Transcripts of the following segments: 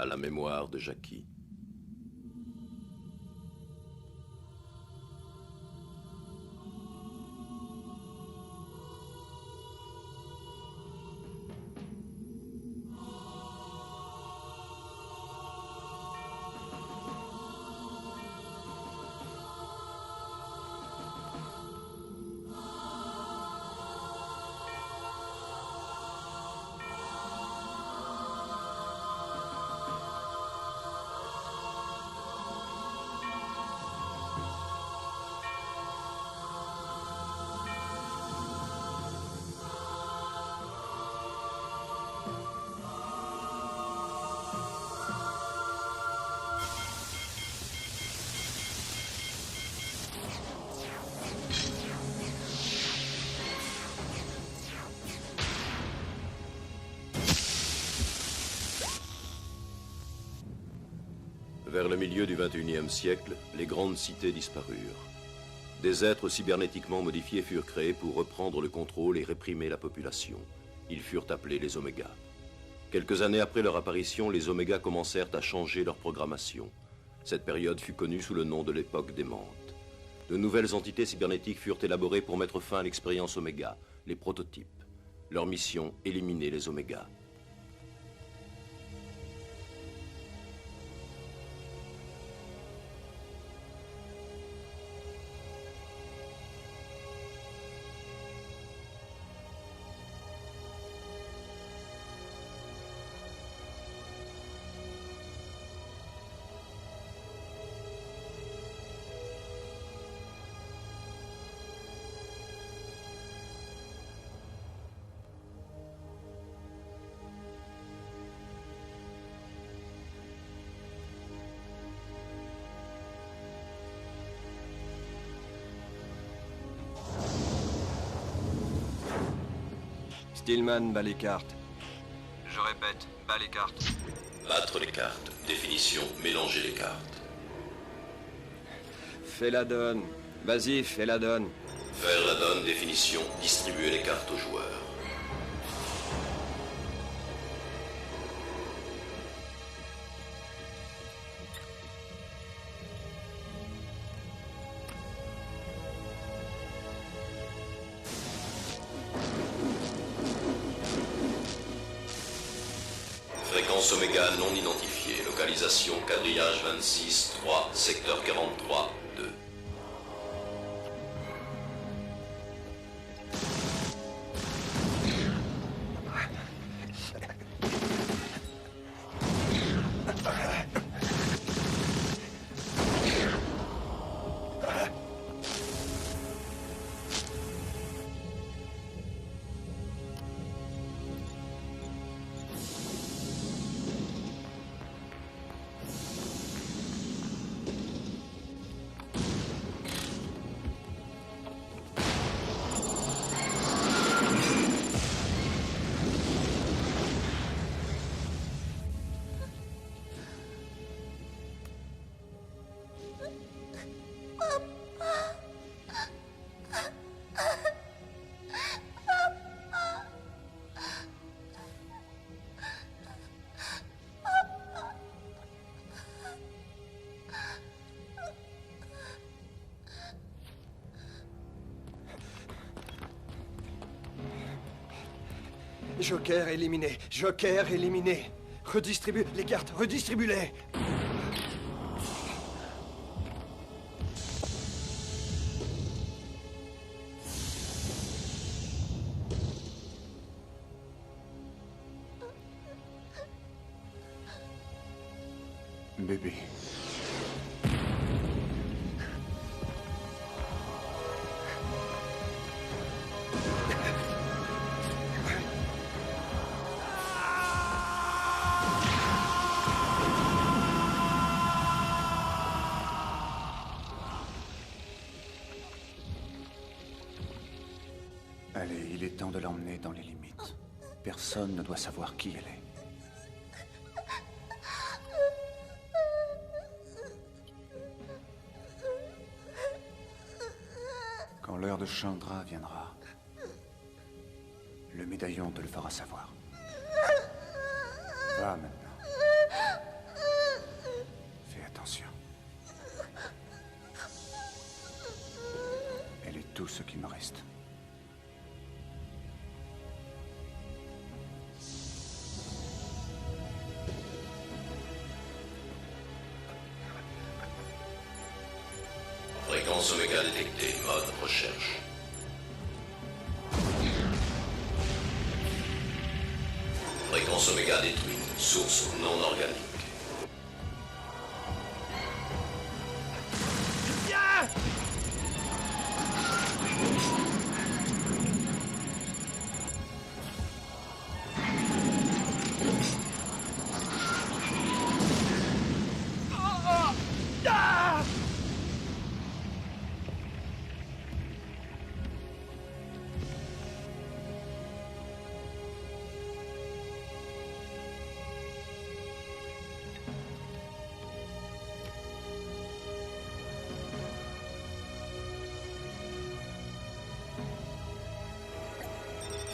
à la mémoire de Jackie. Vers le milieu du XXIe siècle, les grandes cités disparurent. Des êtres cybernétiquement modifiés furent créés pour reprendre le contrôle et réprimer la population. Ils furent appelés les Omégas. Quelques années après leur apparition, les Omégas commencèrent à changer leur programmation. Cette période fut connue sous le nom de l'époque démente. De nouvelles entités cybernétiques furent élaborées pour mettre fin à l'expérience Oméga, les prototypes. Leur mission, éliminer les Omégas. Stillman bat les cartes. Je répète, bat les cartes. Battre les cartes. Définition, mélanger les cartes. Fais la donne. Vas-y, fais la donne. Faire la donne, définition, distribuer les cartes aux joueurs. Fréquence Oméga non identifiée. Localisation quadrillage 26, 3, secteur 43, 2. Joker éliminé. Joker éliminé. Redistribue les cartes. Redistribue-les. Bébé. Allez, il est temps de l'emmener dans les limites. Personne ne doit savoir qui elle est. Quand l'heure de Chandra viendra, le médaillon te le fera savoir. Va maintenant. ce qui me reste. Fréquence Oméga détectée, mode recherche. Fréquence Oméga détruite, source non organique.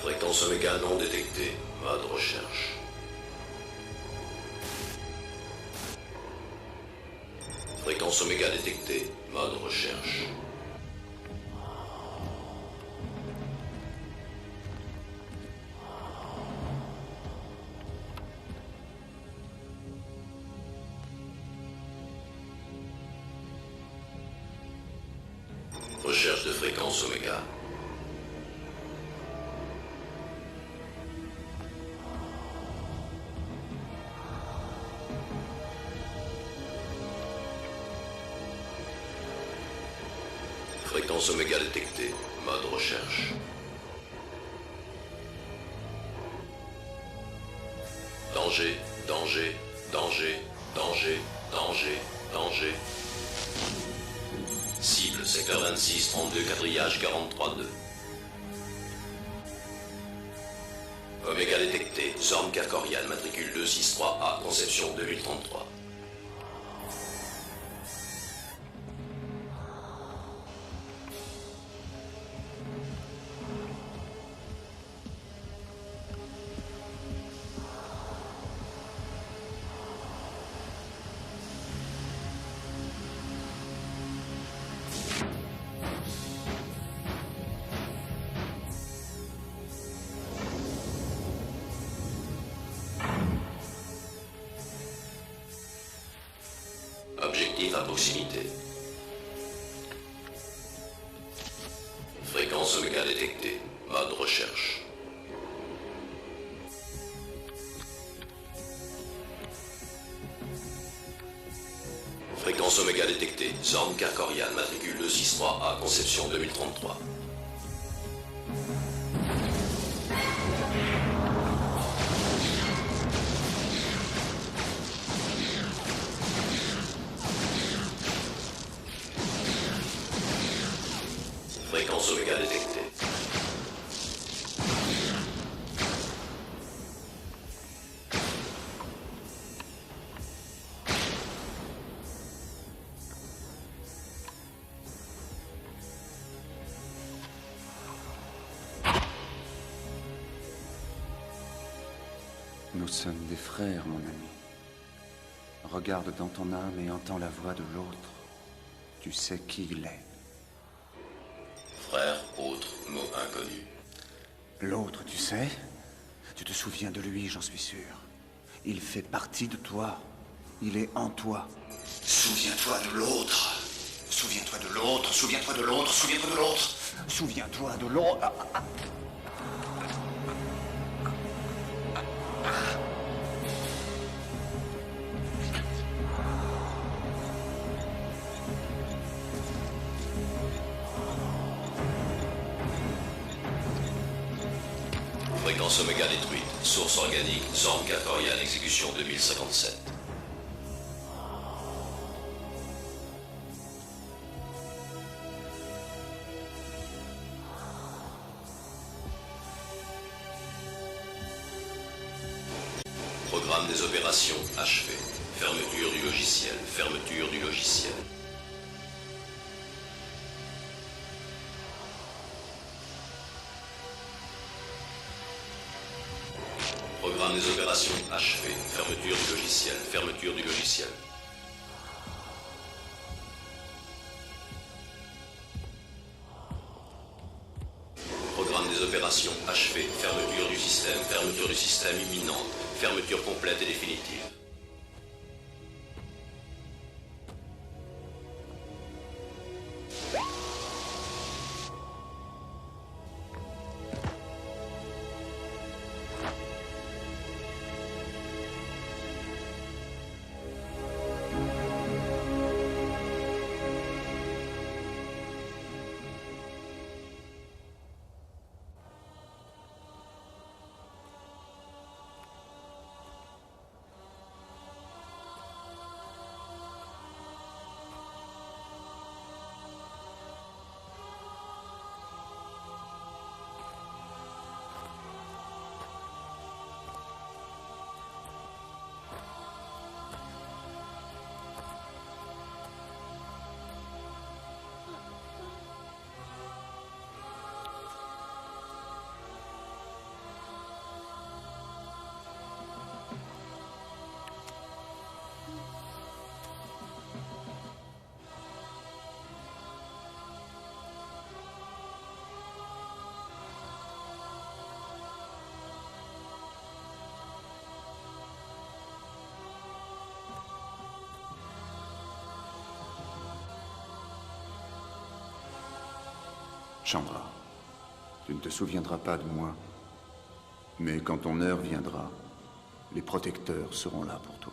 Fréquence Oméga non détectée, mode recherche. Fréquence Oméga détectée, mode recherche. Recherche de fréquence Oméga. Fréquence Oméga détectée, mode recherche. Danger, danger, danger, danger, danger, danger. Cible, secteur 26, 32, quadrillage, 43-2. Oméga détecté, Zorn Kerkorian, matricule 263A, conception 2033. Objectif à proximité. Fréquence Oméga détectée. Mode recherche. Fréquence Oméga détectée. Zorn Kerkorian, matricule 263A, conception 2033. Fréquence Oméga détectée. Nous sommes des frères, mon ami. Regarde dans ton âme et entends la voix de l'autre. Tu sais qui il est. Frère, autre, mot inconnu. L'autre, tu sais? Tu te souviens de lui, j'en suis sûr. Il fait partie de toi. Il est en toi. Souviens-toi de l'autre. Souviens-toi de l'autre. Souviens-toi de l'autre. Souviens-toi de l'autre. Souviens-toi de l'autre. Fréquence Oméga détruite. Source organique, Zorn Kerkorian, exécution 2057. Programme des opérations achevé. Fermeture du logiciel. Fermeture du logiciel. Programme des opérations achevé. Fermeture du logiciel. Fermeture du logiciel. Mission achevée. Fermeture du système imminente. Fermeture complète et définitive. Chandra, tu ne te souviendras pas de moi, mais quand ton heure viendra, les protecteurs seront là pour toi.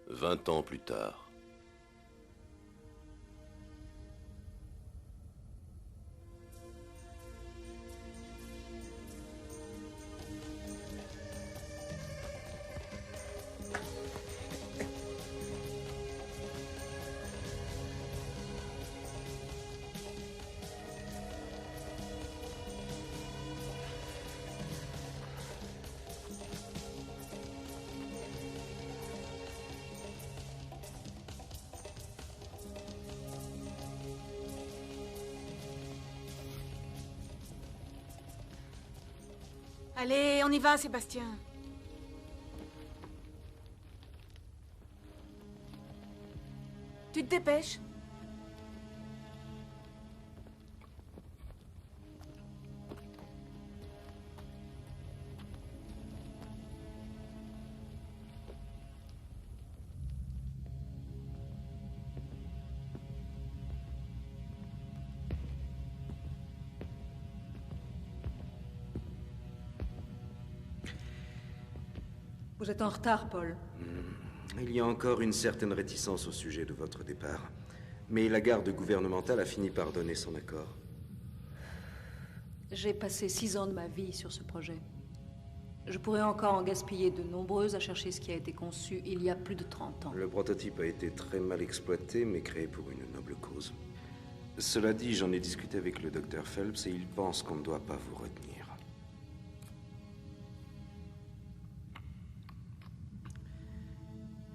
« 20 ans plus tard. 'Allez, on y va, Sébastien. Tu te dépêches? Vous êtes en retard, Paul. Il y a encore une certaine réticence au sujet de votre départ. Mais la garde gouvernementale a fini par donner son accord. J'ai passé 6 ans de ma vie sur ce projet. Je pourrais encore en gaspiller de nombreuses à chercher ce qui a été conçu il y a plus de 30 ans. Le prototype a été très mal exploité, mais créé pour une noble cause. Cela dit, j'en ai discuté avec le docteur Phelps et il pense qu'on ne doit pas vous retenir.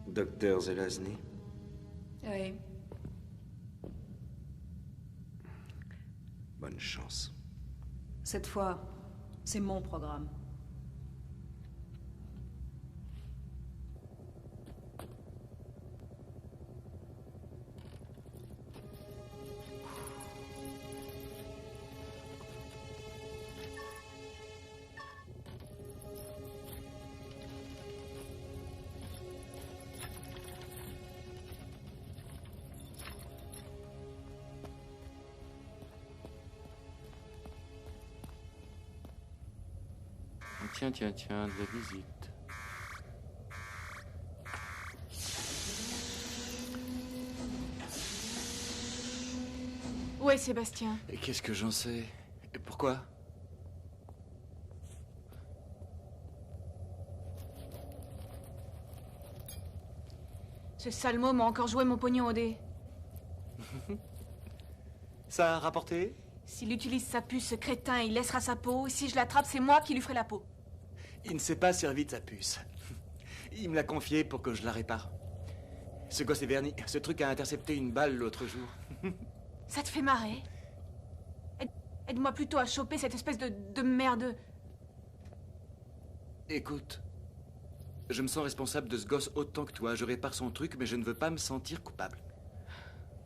Docteur Zelazny? Oui. Bonne chance. Cette fois, c'est mon programme. Tiens, de la visite. Où est Sébastien? Et qu'est-ce que j'en sais? Et pourquoi? Ce salmo m'a encore joué mon pognon au dé. Ça a rapporté? S'il utilise sa puce, ce crétin, il laissera sa peau. Et si je l'attrape, c'est moi qui lui ferai la peau. Il ne s'est pas servi de sa puce. Il me l'a confié pour que je la répare. Ce gosse est verni. Ce truc a intercepté une balle l'autre jour. Ça te fait marrer? Aide-moi plutôt à choper cette espèce de merde. Écoute, Je me sens responsable de ce gosse autant que toi. Je répare son truc, mais je ne veux pas me sentir coupable.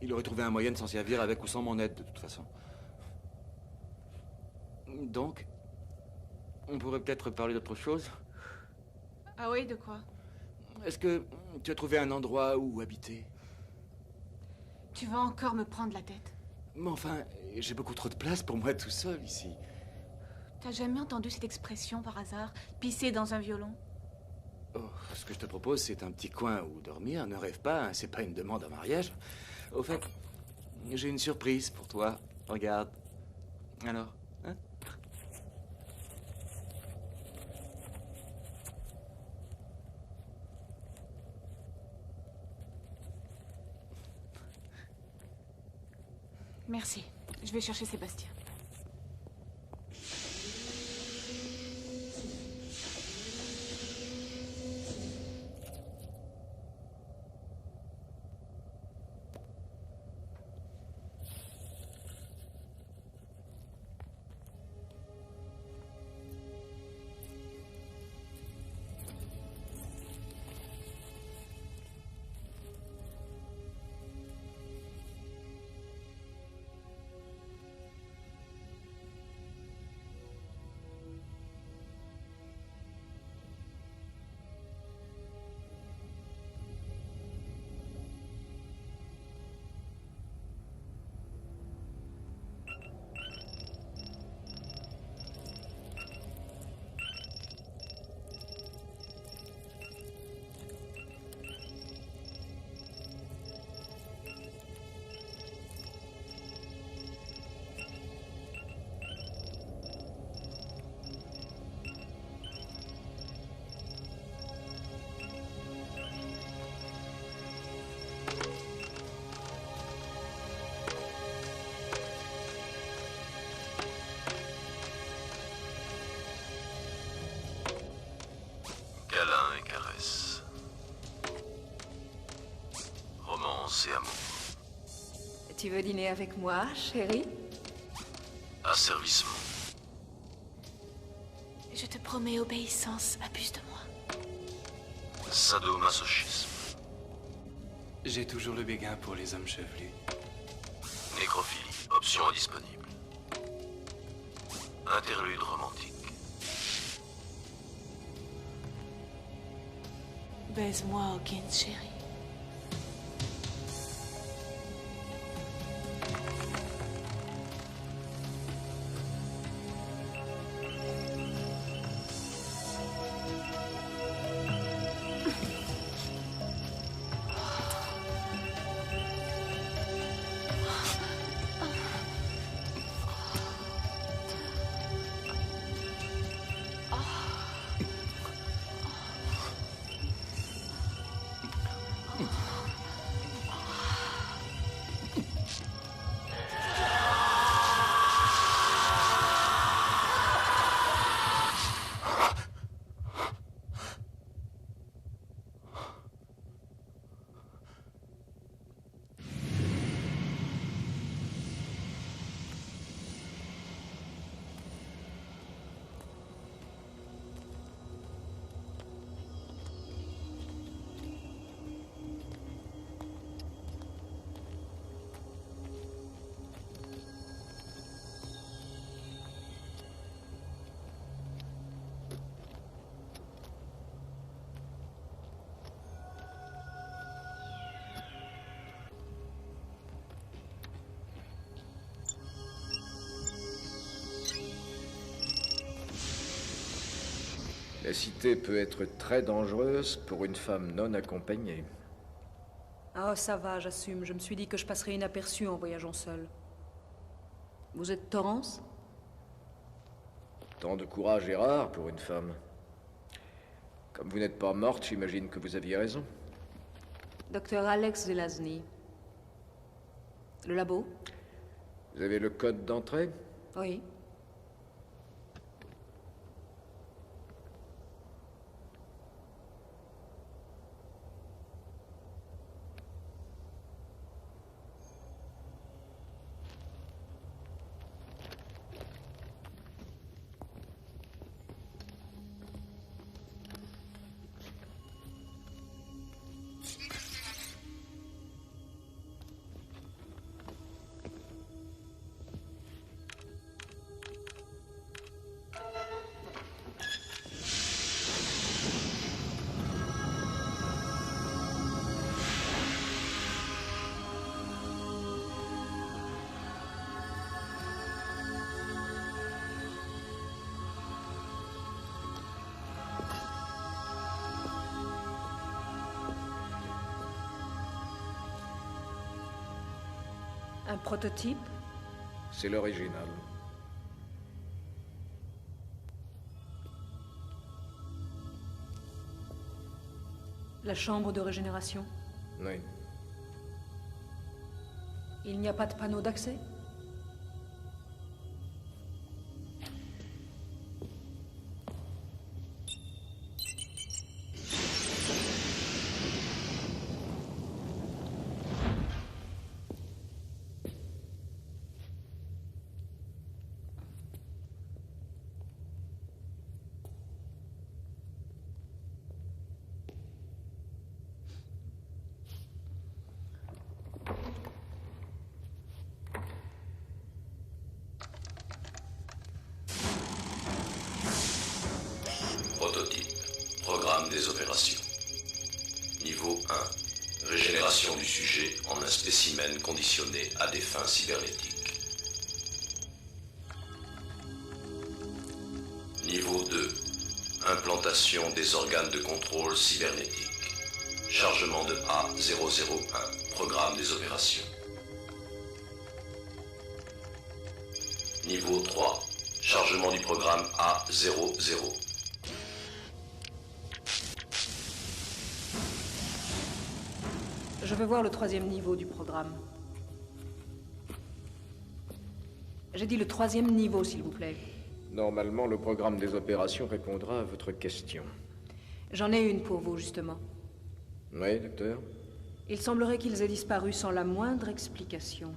Il aurait trouvé un moyen de s'en servir avec ou sans mon aide, de toute façon. Donc, on pourrait peut-être parler d'autre chose. Ah oui, de quoi? Est-ce que tu as trouvé un endroit où habiter? Tu vas encore me prendre la tête? Mais enfin, j'ai beaucoup trop de place pour moi tout seul ici. T'as jamais entendu cette expression par hasard? Pisser dans un violon? Oh, ce que je te propose, c'est un petit coin où dormir. Ne rêve pas, hein, c'est pas une demande en mariage. Au fait, j'ai une surprise pour toi. Regarde. Alors, hein? Merci. Je vais chercher Sébastien. Câlins et caresses. Romance et amour. Tu veux dîner avec moi, chérie? Asservissement. Je te promets obéissance. Abuse de moi. Sadomasochisme. J'ai toujours le béguin pour les hommes chevelus. Nécrophilie. Option indisponible. Interlude romantique. Baise-moi, Hawkins, chérie. La cité peut être très dangereuse pour une femme non accompagnée. Oh, ça va, j'assume. Je me suis dit que je passerais inaperçu en voyageant seul. Vous êtes Torrance? Tant de courage est rare pour une femme. Comme vous n'êtes pas morte, j'imagine que vous aviez raison. Docteur Alex Zelazny. Le labo? Vous avez le code d'entrée? Oui. Un prototype? C'est l'original. La chambre de régénération? Oui. Il n'y a pas de panneau d'accès? Prototype. Programme des opérations. Niveau 1. Régénération du sujet en un spécimen conditionné à des fins cybernétiques. Niveau 2. Implantation des organes de contrôle cybernétique. Chargement de A001. Programme des opérations. Niveau 3. Chargement du programme A00. Je veux voir le 3e niveau du programme. J'ai dit le 3e niveau, s'il vous plaît. Normalement, le programme des opérations répondra à votre question. J'en ai une pour vous, justement. Oui, docteur? Il semblerait qu'ils aient disparu sans la moindre explication.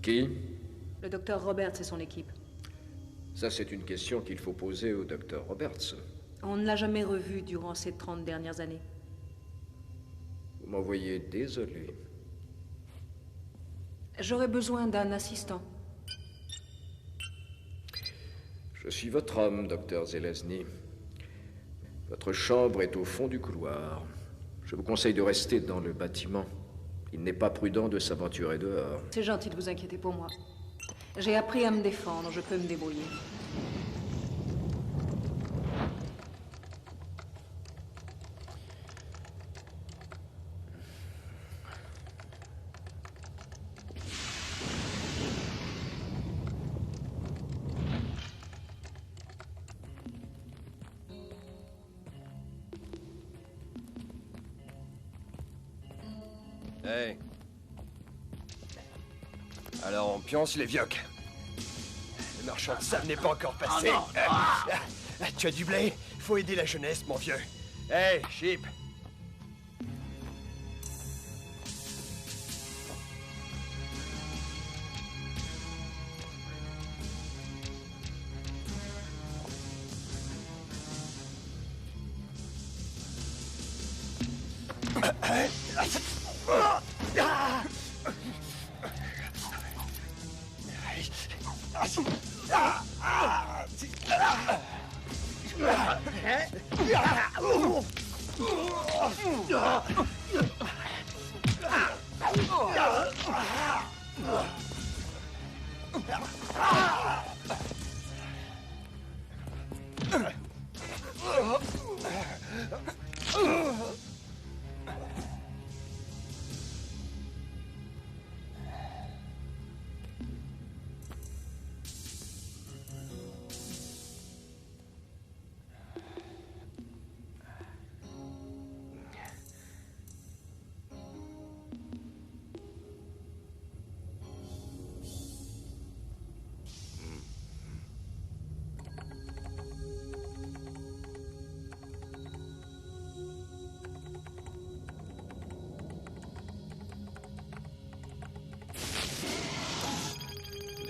Qui? Le docteur Roberts et son équipe. Ça, c'est une question qu'il faut poser au docteur Roberts. On ne l'a jamais revu durant ces 30 dernières années. Vous m'envoyez désolé. J'aurais besoin d'un assistant. Je suis votre homme, docteur Zelazny. Votre chambre est au fond du couloir. Je vous conseille de rester dans le bâtiment. Il n'est pas prudent de s'aventurer dehors. C'est gentil de vous inquiéter pour moi. J'ai appris à me défendre, je peux me débrouiller. Hey. Alors on pionce les vioques. Le marchand de sable n'est pas encore passé. Tu as du blé? Faut aider la jeunesse, mon vieux. Hey, Chip.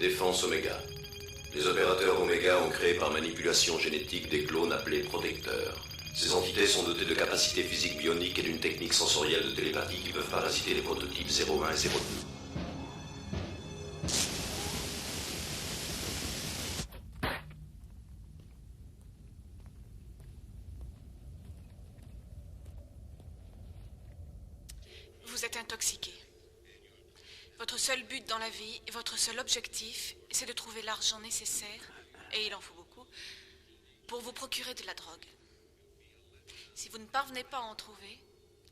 Défense Oméga. Les opérateurs Oméga ont créé par manipulation génétique des clones appelés protecteurs. Ces entités sont dotées de capacités physiques bioniques et d'une technique sensorielle de télépathie qui peuvent parasiter les prototypes 01 et 02. Vous êtes intoxiqué. Votre seul but dans la vie, votre seul objectif, c'est de trouver l'argent nécessaire, et il en faut beaucoup, pour vous procurer de la drogue. Si vous ne parvenez pas à en trouver,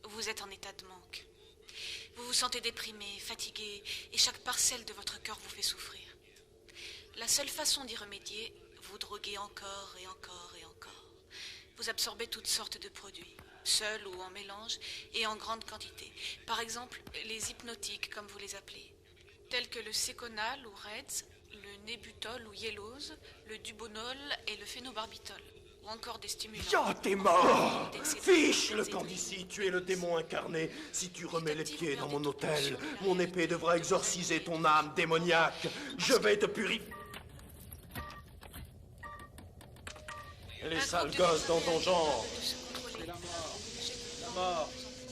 vous êtes en état de manque. Vous vous sentez déprimé, fatigué, et chaque parcelle de votre cœur vous fait souffrir. La seule façon d'y remédier, vous droguez encore et encore et encore. Vous absorbez toutes sortes de produits, seuls ou en mélange, et en grande quantité. Par exemple, les hypnotiques, comme vous les appelez, tels que le Seconal ou Reds, le Nébutol ou Yellows, le Dubonol et le phénobarbitol, ou encore des stimulants. Oh, t'es mort! Fiche le camp d'ici, tu es le démon incarné. Si tu remets les pieds dans mon hôtel, mon épée devra exorciser ton âme démoniaque. Je vais te purifier. Les sales gosses dans ton genre.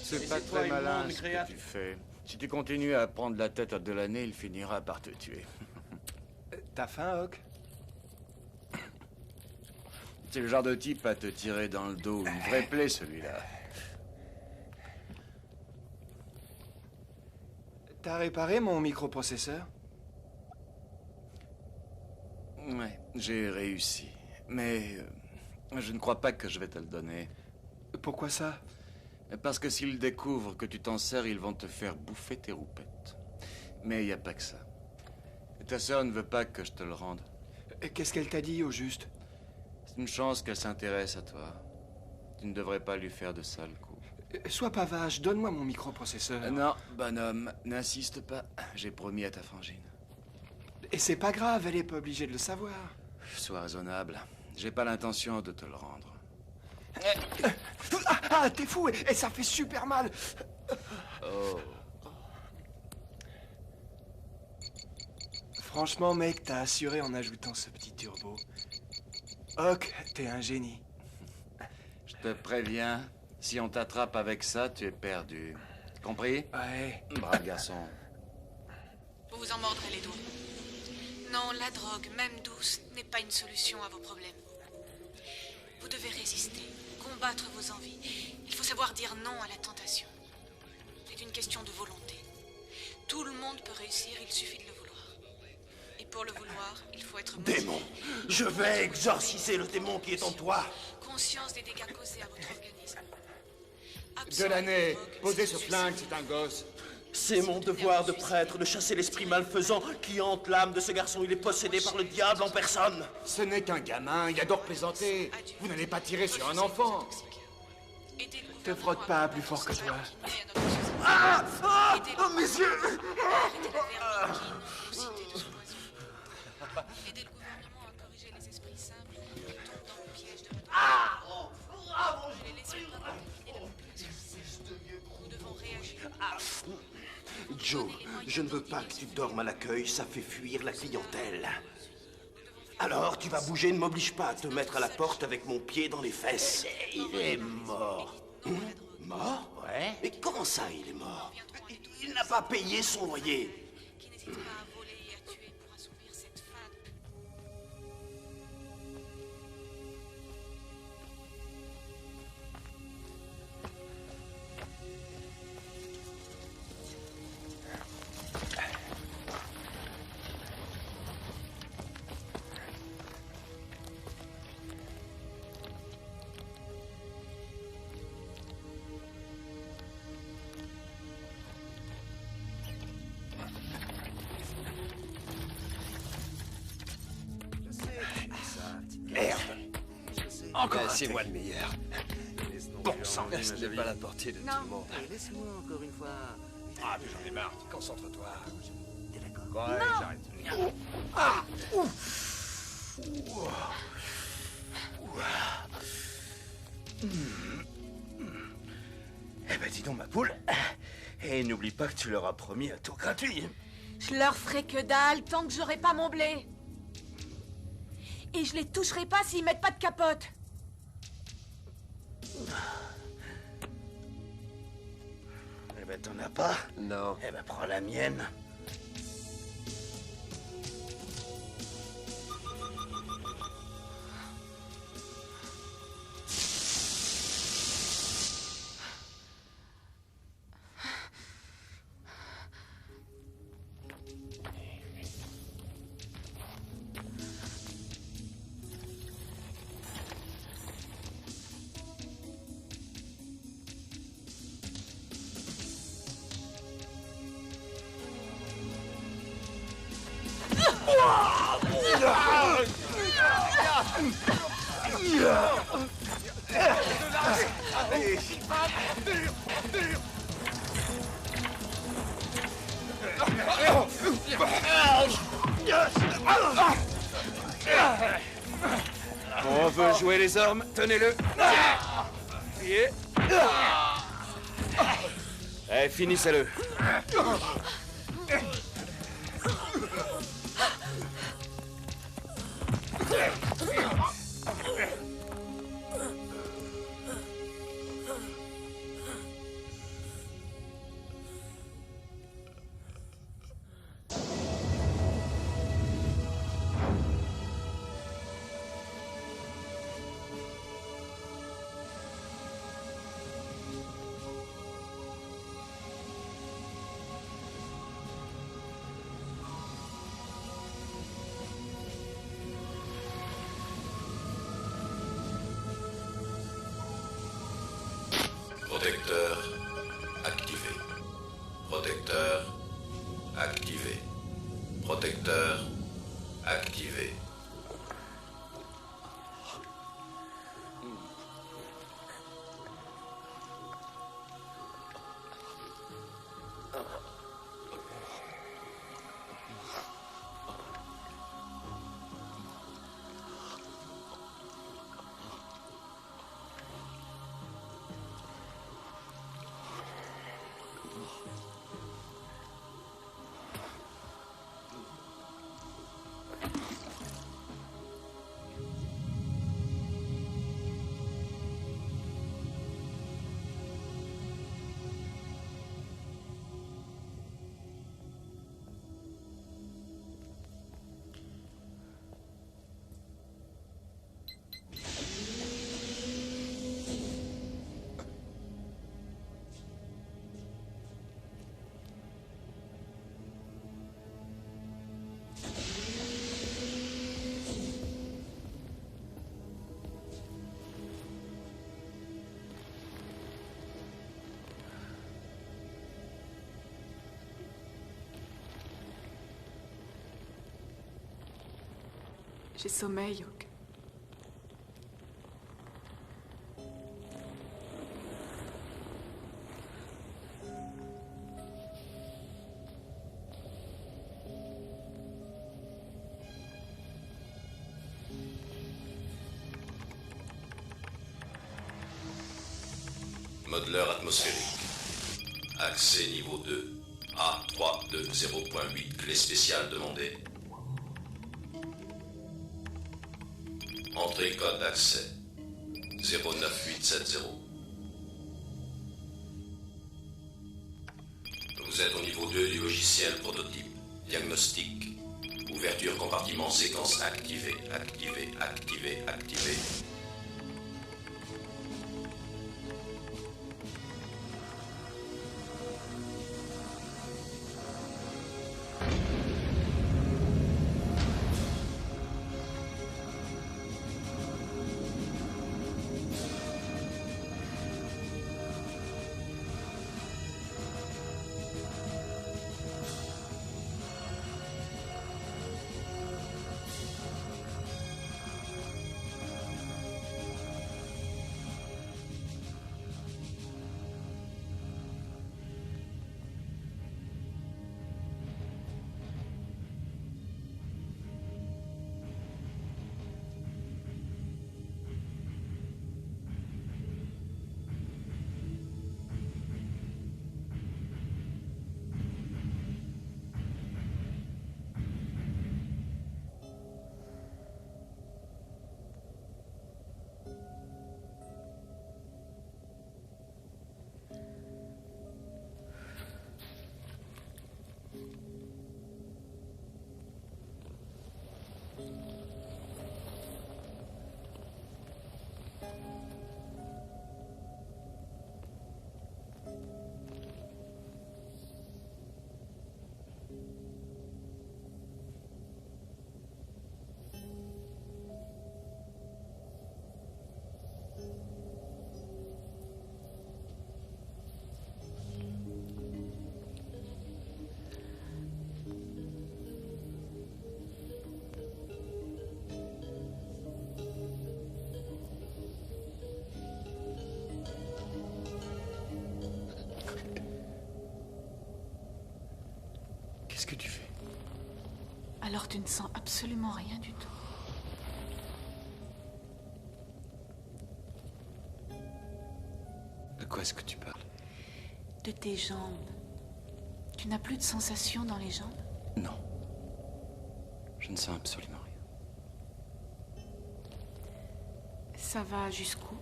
C'est pas très malin ce que tu fais. Si tu continues à prendre la tête à Delaney, il finira par te tuer. T'as faim, Hawk? C'est le genre de type à te tirer dans le dos. Une vraie plaie, celui-là. T'as réparé mon microprocesseur? Ouais, j'ai réussi. Mais je ne crois pas que je vais te le donner. Pourquoi ça? Parce que s'ils découvrent que tu t'en sers, ils vont te faire bouffer tes roupettes. Mais il n'y a pas que ça. Ta sœur ne veut pas que je te le rende. Qu'est-ce qu'elle t'a dit, au juste? C'est une chance qu'elle s'intéresse à toi. Tu ne devrais pas lui faire de sales coups. Sois pas vache, donne-moi mon microprocesseur. Non, bonhomme, n'insiste pas. J'ai promis à ta frangine. Et c'est pas grave, elle est pas obligée de le savoir. Sois raisonnable. J'ai pas l'intention de te le rendre. Ah, t'es fou, et ça fait super mal. Oh. Franchement, mec, t'as assuré en ajoutant ce petit turbo. Hawk, t'es un génie. Je te préviens, si on t'attrape avec ça, tu es perdu. Compris? Ouais. Brave garçon. Vous vous en mordrez les doigts. Non, la drogue, même douce, n'est pas une solution à vos problèmes. Vous devez résister, combattre vos envies. Il faut savoir dire non à la tentation. C'est une question de volonté. Tout le monde peut réussir, il suffit de le vouloir. Et pour le vouloir, il faut être motivé. Démon, je vais exorciser le démon qui est en toi. Conscience des dégâts causés à votre organisme. Delaney, posez ce flingue, c'est un gosse. C'est mon devoir de prêtre de chasser l'esprit malfaisant qui hante l'âme de ce garçon. Il est possédé par le diable en personne. Ce n'est qu'un gamin, il adore plaisanter. Vous n'allez pas tirer sur un enfant. Te frotte pas plus fort que toi. Oh, mes yeux! Aidez le gouvernement à corriger les esprits simples qui tombent dans le piège de votre... Ne les laissez pas contaminer la population. Nous devons réagir. Joe, je ne veux pas que tu dormes à l'accueil, ça fait fuir la clientèle. Alors, tu vas bouger, ne m'oblige pas à te mettre à la porte avec mon pied dans les fesses. Il est mort. Mort? Ouais. Mais comment ça, il est mort? Il n'a pas payé son loyer. Qui n'hésite pas à voler et à tuer pour assouvir cette faim. Merde. Encore c'est moi le meilleur. Bon sang, ce n'est pas la portée de tout le monde. Laisse-moi encore une fois. Ah, mais j'en ai marre, concentre-toi. T'es d'accord? Ouais, j'arrête. Ah, ouf. Eh ben dis donc ma poule. Et n'oublie pas que tu leur as promis un tour gratuit. Je leur ferai que dalle tant que j'aurai pas mon blé. Et je les toucherai pas s'ils mettent pas de capote. Eh ben t'en as pas? Non. Eh ben prends la mienne. On veut jouer les armes, tenez-le. Priez. Eh, finissez-le. Protecteur activé. Protecteur activé. Protecteur activé. J'ai sommeil, Hawk. Modeleur atmosphérique. Accès niveau 2. A320.8. Clé spéciale demandée. Entrée code d'accès 09870. Vous êtes au niveau 2 du logiciel prototype. Diagnostic. Ouverture compartiment séquence activée. Activée, activée, activée. Qu'est-ce que tu fais? Alors tu ne sens absolument rien du tout. De quoi est-ce que tu parles? De tes jambes. Tu n'as plus de sensation dans les jambes? Non. Je ne sens absolument rien. Ça va jusqu'où?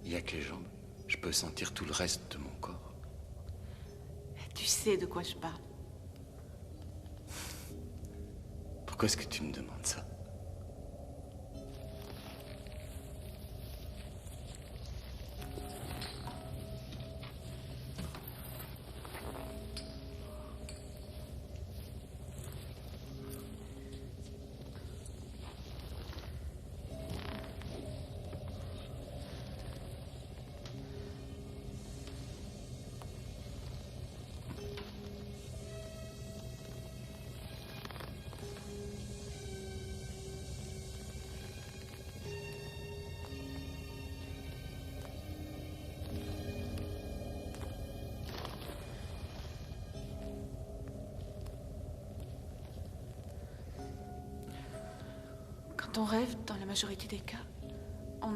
Il n'y a que les jambes. Je peux sentir tout le reste de mon corps. Tu sais de quoi je parle. Pourquoi est-ce que tu me demandes ça? Quand on rêve, dans la majorité des cas, on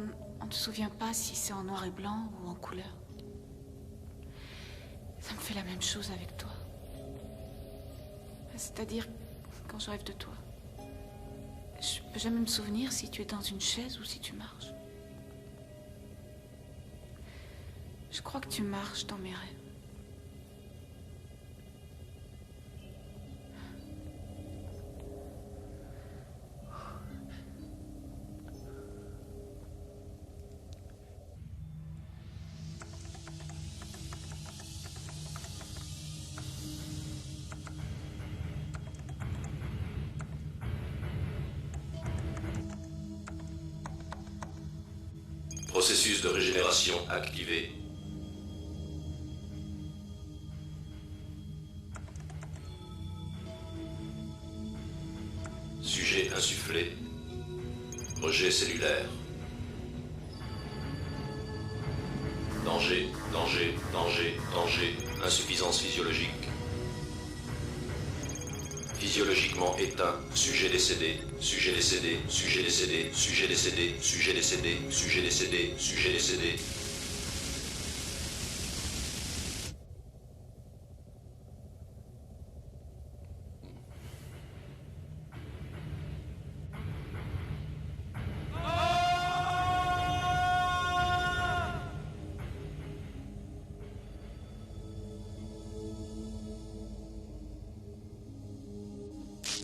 ne se souvient pas si c'est en noir et blanc ou en couleur. Ça me fait la même chose avec toi. C'est-à-dire, quand je rêve de toi, je peux jamais me souvenir si tu es dans une chaise ou si tu marches. Je crois que tu marches dans mes rêves. Processus de régénération activé. Sujet insufflé. Rejet cellulaire. Danger, danger, danger, danger. Insuffisance physiologique. Physiologiquement éteint. Sujet décédé. Sujet décédé. Sujet décédé. Sujet décédé. Sujet décédé. Sujet décédé. Sujet décédé.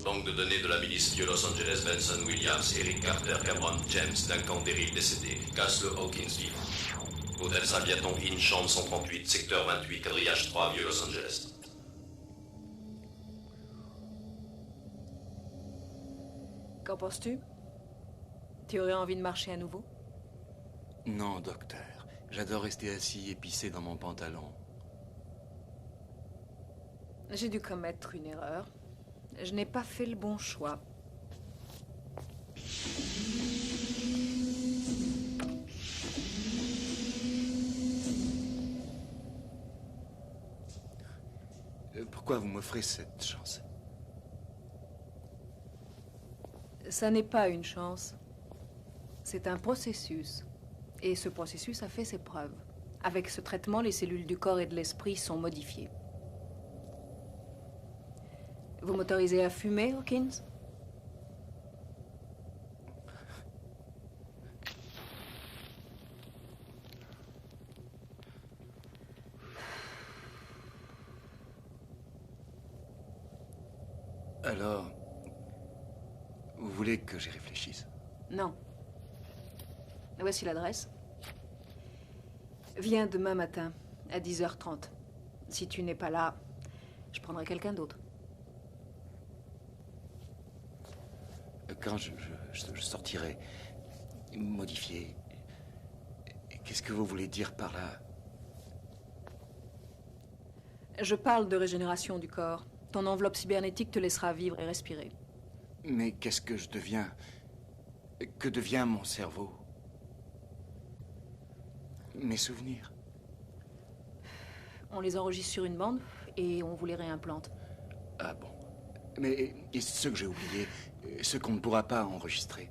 Banque de données de la milice de Los Angeles, Benson, Williams, Eric Carter, Cameron, James, Duncan, Derrick décédé, Castle, Hawkins vivant. Hôtel Saint-Viaton, Inn, chambre 138, secteur 28, quadrillage 3, vieux Los Angeles. Qu'en penses-tu? Tu aurais envie de marcher à nouveau? Non, docteur. J'adore rester assis et pisser dans mon pantalon. J'ai dû commettre une erreur. Je n'ai pas fait le bon choix. Pourquoi vous m'offrez cette chance? Ça n'est pas une chance. C'est un processus. Et ce processus a fait ses preuves. Avec ce traitement, les cellules du corps et de l'esprit sont modifiées. Vous m'autorisez à fumer, Hawkins? Alors, vous voulez que j'y réfléchisse? Non. Voici l'adresse. Viens demain matin, à 10h30. Si tu n'es pas là, je prendrai quelqu'un d'autre. Quand je sortirai modifié, qu'est-ce que vous voulez dire par là? Je parle de régénération du corps. Ton enveloppe cybernétique te laissera vivre et respirer. Mais qu'est-ce que je deviens? Que devient mon cerveau? Mes souvenirs? On les enregistre sur une bande et on vous les réimplante. Ah bon. Mais et ceux que j'ai oubliés, ceux qu'on ne pourra pas enregistrer,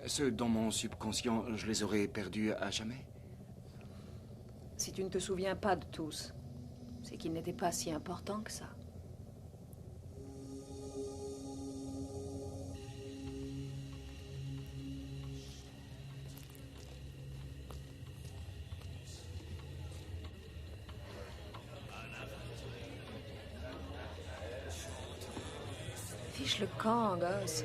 ceux dans mon subconscient, je les aurais perdus à jamais? Si tu ne te souviens pas de tous, c'est qu'ils n'étaient pas si importants que ça. Fiche le camp, gosse.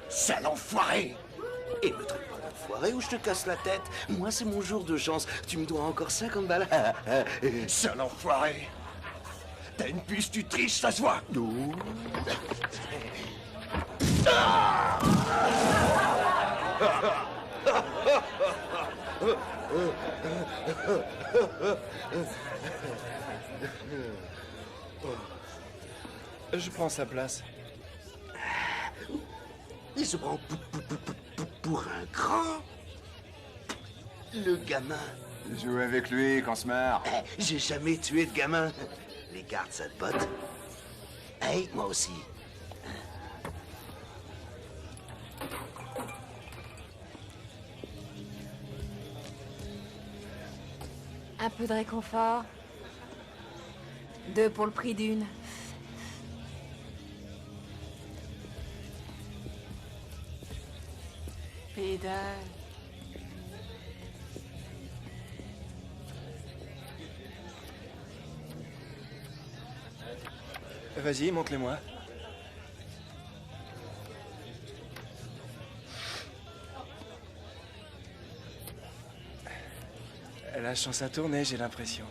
Sale enfoiré! Et me traite pas d'enfoiré ou je te casse la tête. Moi, c'est mon jour de chance. Tu me dois encore 50 balles. Sale enfoiré! T'as une puce, tu triches, ça se voit! Non. Je prends sa place. Il se prend pour un grand. Le gamin. Joue avec lui, qu'on se marre. J'ai jamais tué de gamin. Les gardes, ça te botte. Hey, moi aussi. Un peu de réconfort. 2 pour le prix d'une. Pédale. Vas-y, montre-les-moi. La chance a tourné, j'ai l'impression.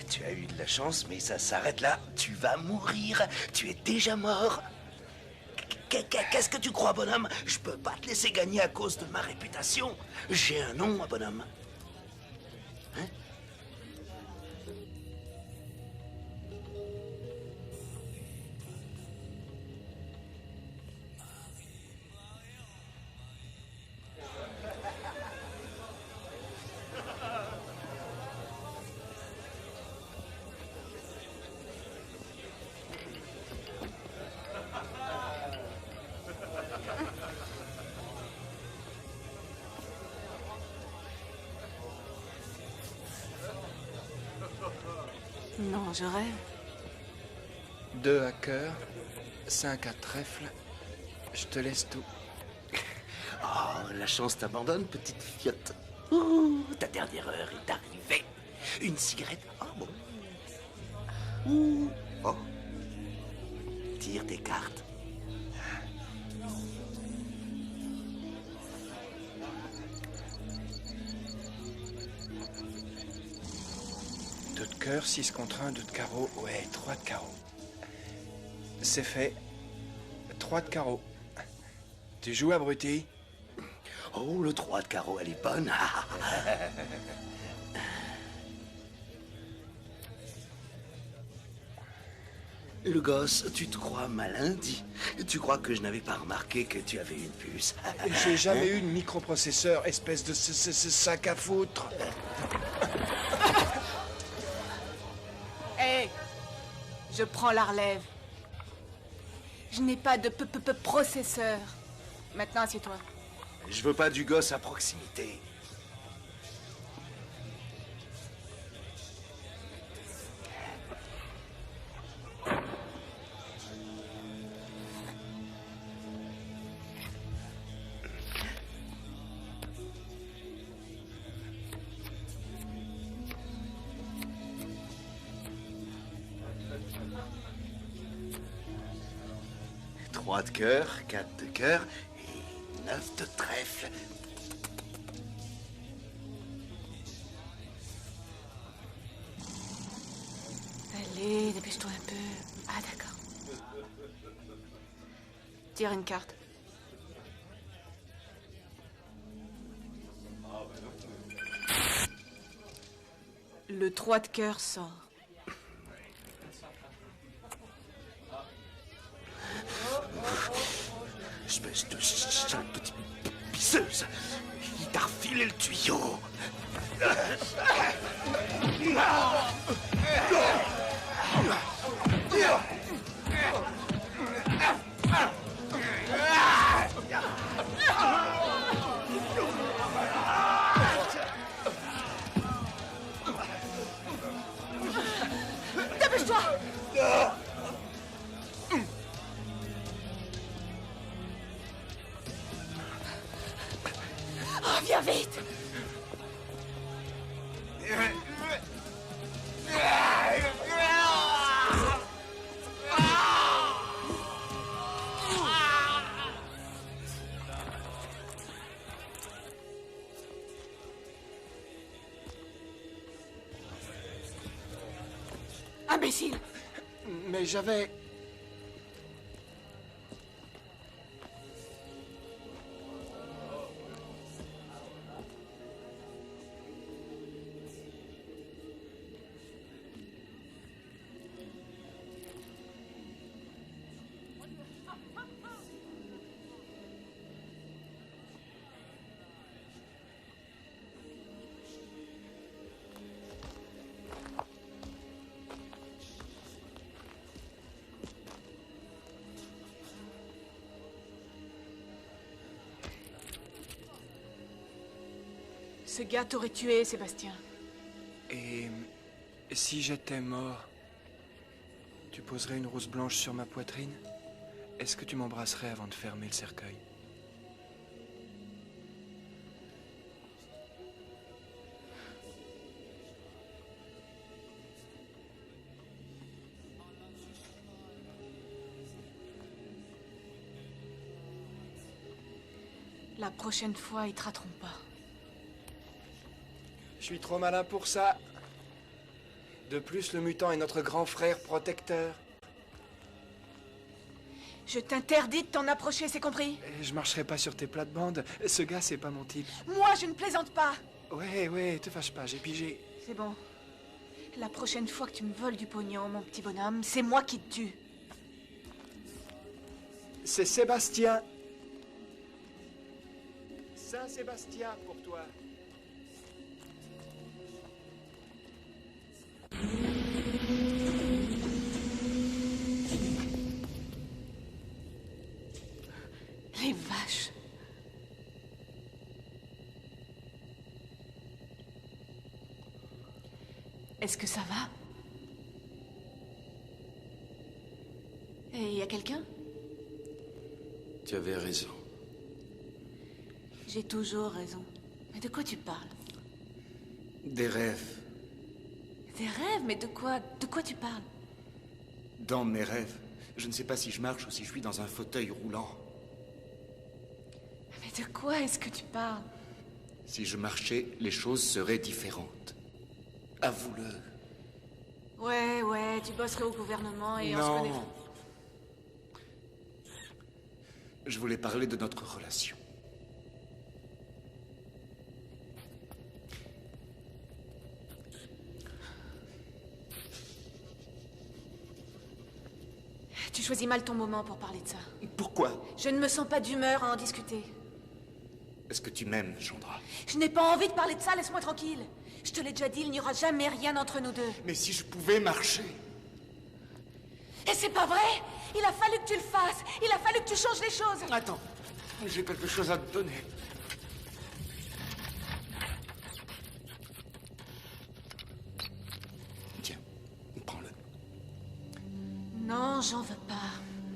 Tu as eu de la chance, mais ça s'arrête là. Tu vas mourir. Tu es déjà mort. Qu'est-ce que tu crois, bonhomme? Je peux pas te laisser gagner à cause de ma réputation. J'ai un nom, bonhomme. Hein? Non, je rêve. 2 à cœur, 5 à trèfle. Je te laisse tout. Oh, la chance t'abandonne, petite fiotte. Ouh, ta dernière heure est arrivée. Une cigarette. Oh bon. Ouh. Oh. Tire tes cartes. Deux de cœur, 6 contre 1, 2 de carreau. Ouais, 3 de carreau. C'est fait. 3 de carreau. Tu joues, abruti? Oh, le 3 de carreau, elle est bonne. Le gosse, tu te crois malin, dis? Tu crois que je n'avais pas remarqué que tu avais une puce? J'ai jamais eu de microprocesseur, espèce de sac à foutre. Hé, je prends la relève. Je n'ai pas de processeur. Maintenant, assieds-toi. Je veux pas du gosse à proximité. Trois de cœur, 4 de cœur et 9 de trèfle. Allez, dépêche-toi un peu. Ah, d'accord. Tire une carte. Le 3 de cœur sort. espèce de sale petite pisseuse. Il t'a refilé le tuyau. Dépêche-toi! Oh, viens vite! Imbécile! Mais j'avais... Ce gars t'aurait tué, Sébastien. Et si j'étais mort, tu poserais une rose blanche sur ma poitrine? Est-ce que tu m'embrasserais avant de fermer le cercueil? La prochaine fois, ils te rateront pas. Je suis trop malin pour ça. De plus, le mutant est notre grand frère protecteur. Je t'interdis de t'en approcher, c'est compris? Et je marcherai pas sur tes plates-bandes. Ce gars, c'est pas mon type. Moi, je ne plaisante pas. Ouais, te fâche pas, j'ai pigé. C'est bon. La prochaine fois que tu me voles du pognon, mon petit bonhomme, c'est moi qui te tue. C'est Sébastien. Saint-Sébastien pour toi. Les vaches. Est-ce que ça va? Et y a quelqu'un? Tu avais raison. J'ai toujours raison. Mais de quoi tu parles? Des rêves. Des rêves? Mais de quoi tu parles? Dans mes rêves, je ne sais pas si je marche ou si je suis dans un fauteuil roulant. Mais de quoi est-ce que tu parles? Si je marchais, les choses seraient différentes. Avoue-le. Ouais, tu bosserais au gouvernement et on se connaît. Non. Je voulais parler de notre relation. Tu choisis mal ton moment pour parler de ça. Pourquoi? Je ne me sens pas d'humeur à en discuter. Est-ce que tu m'aimes, Chandra? Je n'ai pas envie de parler de ça, laisse-moi tranquille. Je te l'ai déjà dit, il n'y aura jamais rien entre nous deux. Mais si je pouvais marcher... Et c'est pas vrai! Il a fallu que tu le fasses! Il a fallu que tu changes les choses! Attends, j'ai quelque chose à te donner. Tiens, prends-le. Non, j'en veux pas.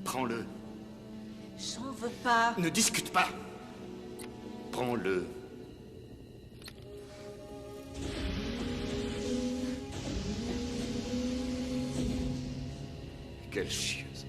Prends-le. J'en veux pas. Ne discute pas. Prends-le. Quelle chieuse.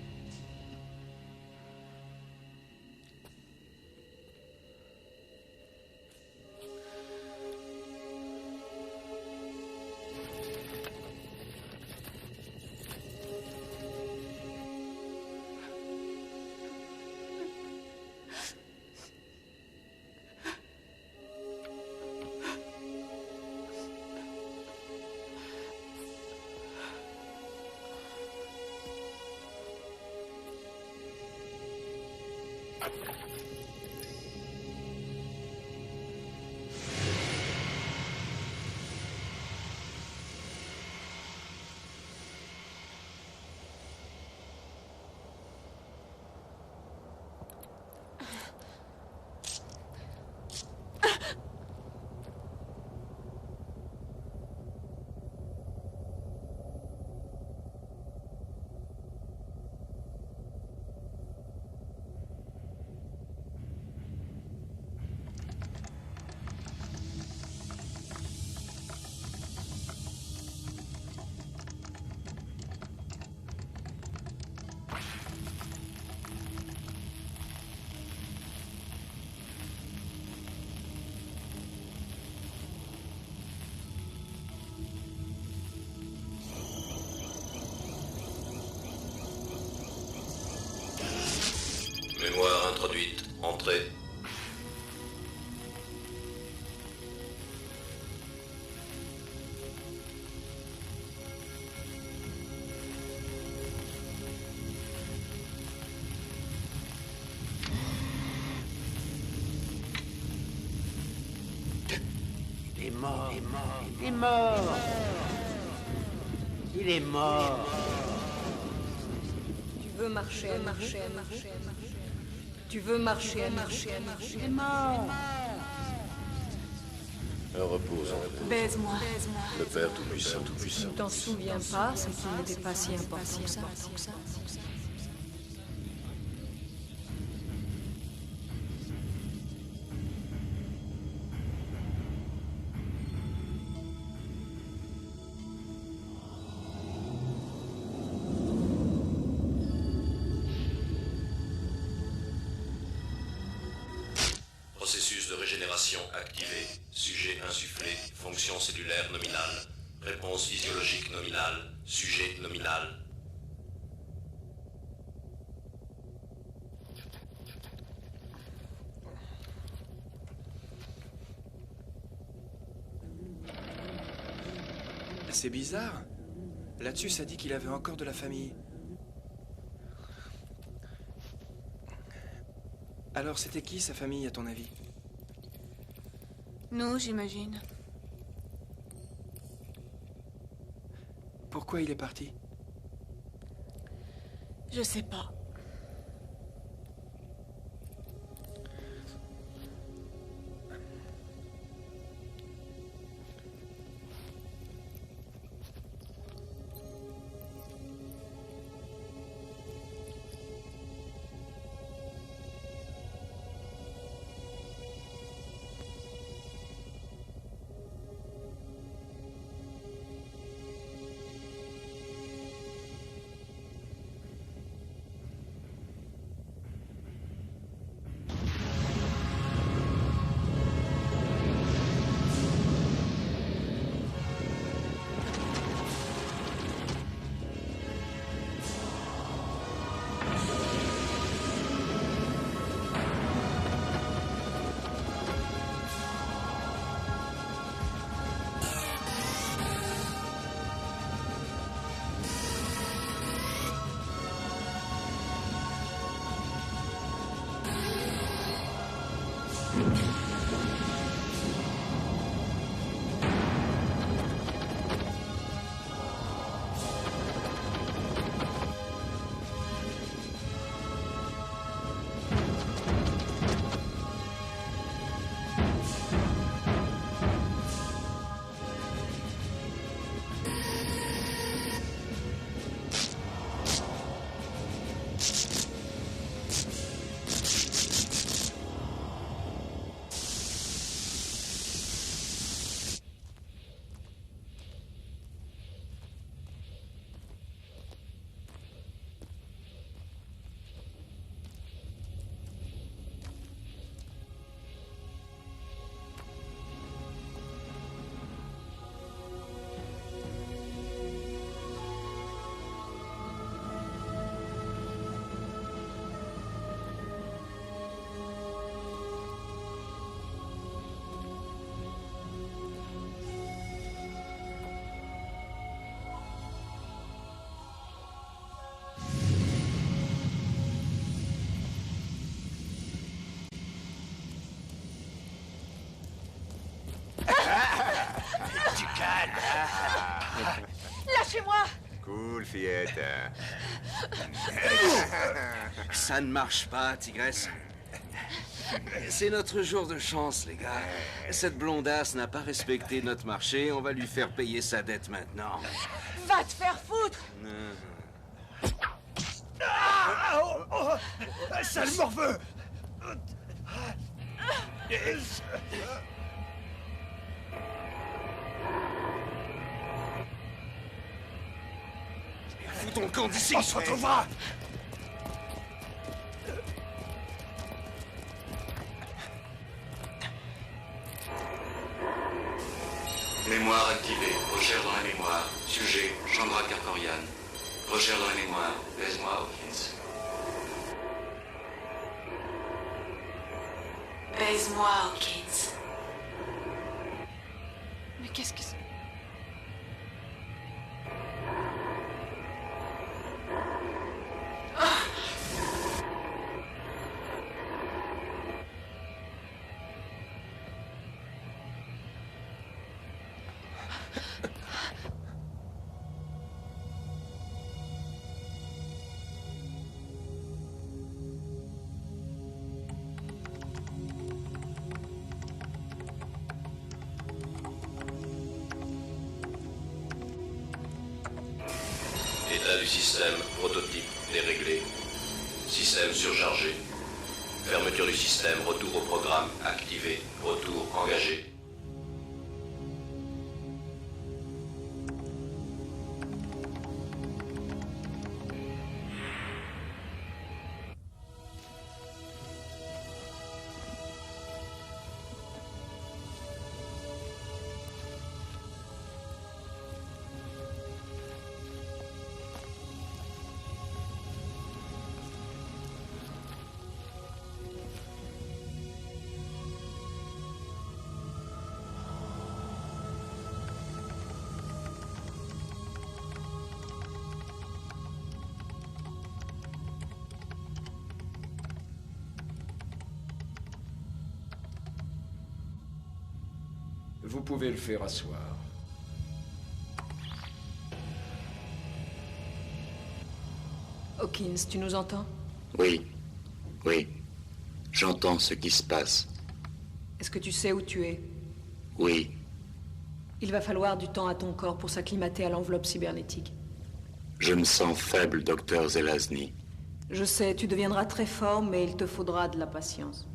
Mémoire introduite. Entrée. Il est mort. Il est mort. Il est mort. Tu veux marcher. Tu veux marcher. Il est mort. Repose en repos. Baise-moi. Le Père Tout-Puissant. Tu t'en souviens pas, c'est qu'il n'était pas si important que ça. Processus de régénération activé. Sujet insufflé. Fonction cellulaire nominale. Réponse physiologique nominale. Sujet nominal. C'est bizarre. Là-dessus, ça dit qu'il avait encore de la famille. Alors, c'était qui sa famille, à ton avis? Nous, j'imagine. Pourquoi il est parti? Je sais pas. cool, fillette. Ça ne marche pas, tigresse. C'est notre jour de chance, les gars. Cette blondasse n'a pas respecté notre marché. On va lui faire payer sa dette maintenant. Va te faire foutre! Sale morveux! Fous ton camp d'ici! On se retrouvera! Mémoire activée. Recherche dans la mémoire. Sujet, Chandra Karkorian. Recherche dans la mémoire. Baise-moi, Hawkins. Baise-moi, Hawkins. Mais qu'est-ce que c'est? État du système, prototype déréglé. Système surchargé. Fermeture du système, retour au programme activé. Retour engagé. Vous pouvez le faire asseoir. Hawkins, tu nous entends? Oui. Oui. J'entends ce qui se passe. Est-ce que tu sais où tu es? Oui. Il va falloir du temps à ton corps pour s'acclimater à l'enveloppe cybernétique. Je me sens faible, docteur Zelazny. Je sais, tu deviendras très fort, mais il te faudra de la patience.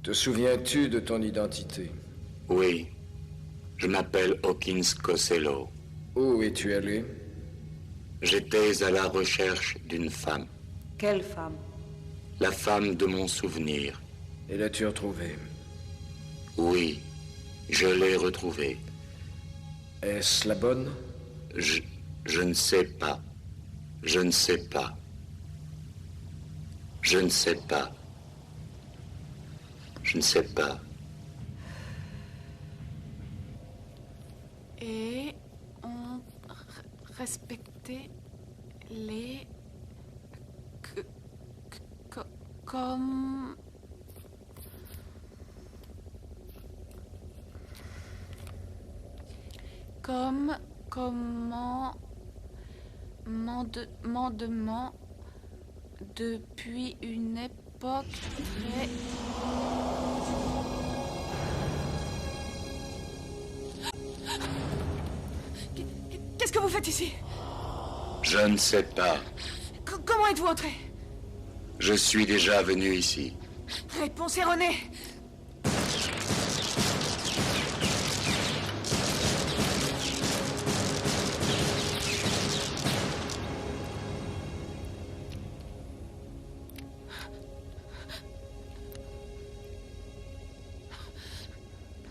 Te souviens-tu de ton identité? Oui. Je m'appelle Hawkins Costello. Où es-tu allé? J'étais à la recherche d'une femme. Quelle femme? La femme de mon souvenir. Et l'as-tu retrouvée? Oui. Je l'ai retrouvée. Est-ce la bonne? Je ne sais pas. Je ne sais pas. Je ne sais pas. Je ne sais pas. Et on respectait les... comme... commandement depuis une époque très... Qu'est-ce que vous faites ici? Je ne sais pas. Comment êtes-vous entré? Je suis déjà venu ici. Réponse erronée.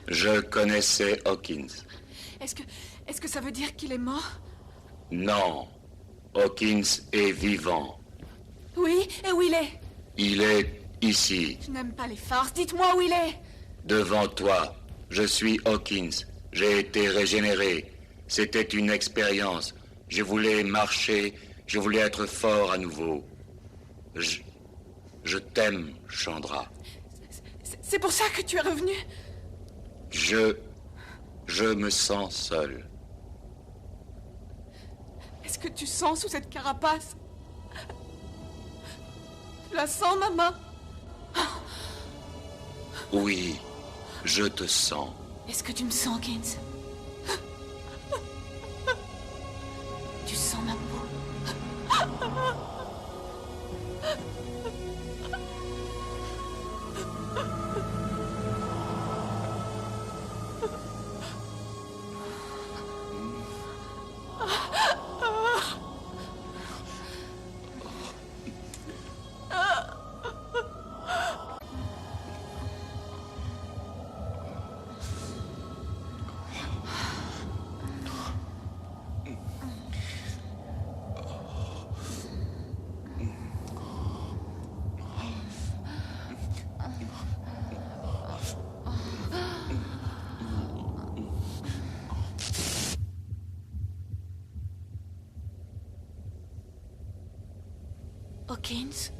Je connaissais Hawkins. Est-ce que ça veut dire qu'il est mort? Non. Hawkins est vivant. Oui, et où il est? Il est ici. Je n'aime pas les farces. Dites-moi où il est. Devant toi. Je suis Hawkins. J'ai été régénéré. C'était une expérience. Je voulais marcher. Je voulais être fort à nouveau. Je t'aime, Chandra. C'est pour ça que tu es revenu? Je me sens seul. que tu sens sous cette carapace? Tu la sens, maman? Oui, je te sens. Est-ce que tu me sens, Hawkins? Tu sens ma peau? Hawkins?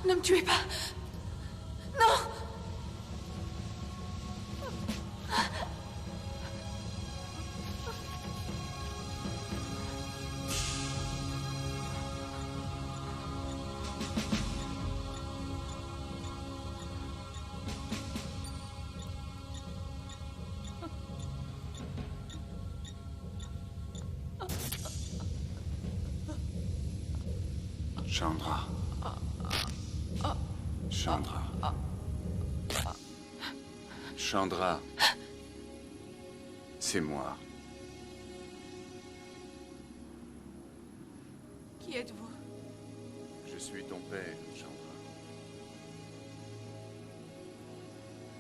Ne me tuez pas. Non. Chandra. Chandra. Chandra. C'est moi. Qui êtes-vous? Je suis ton père, Chandra.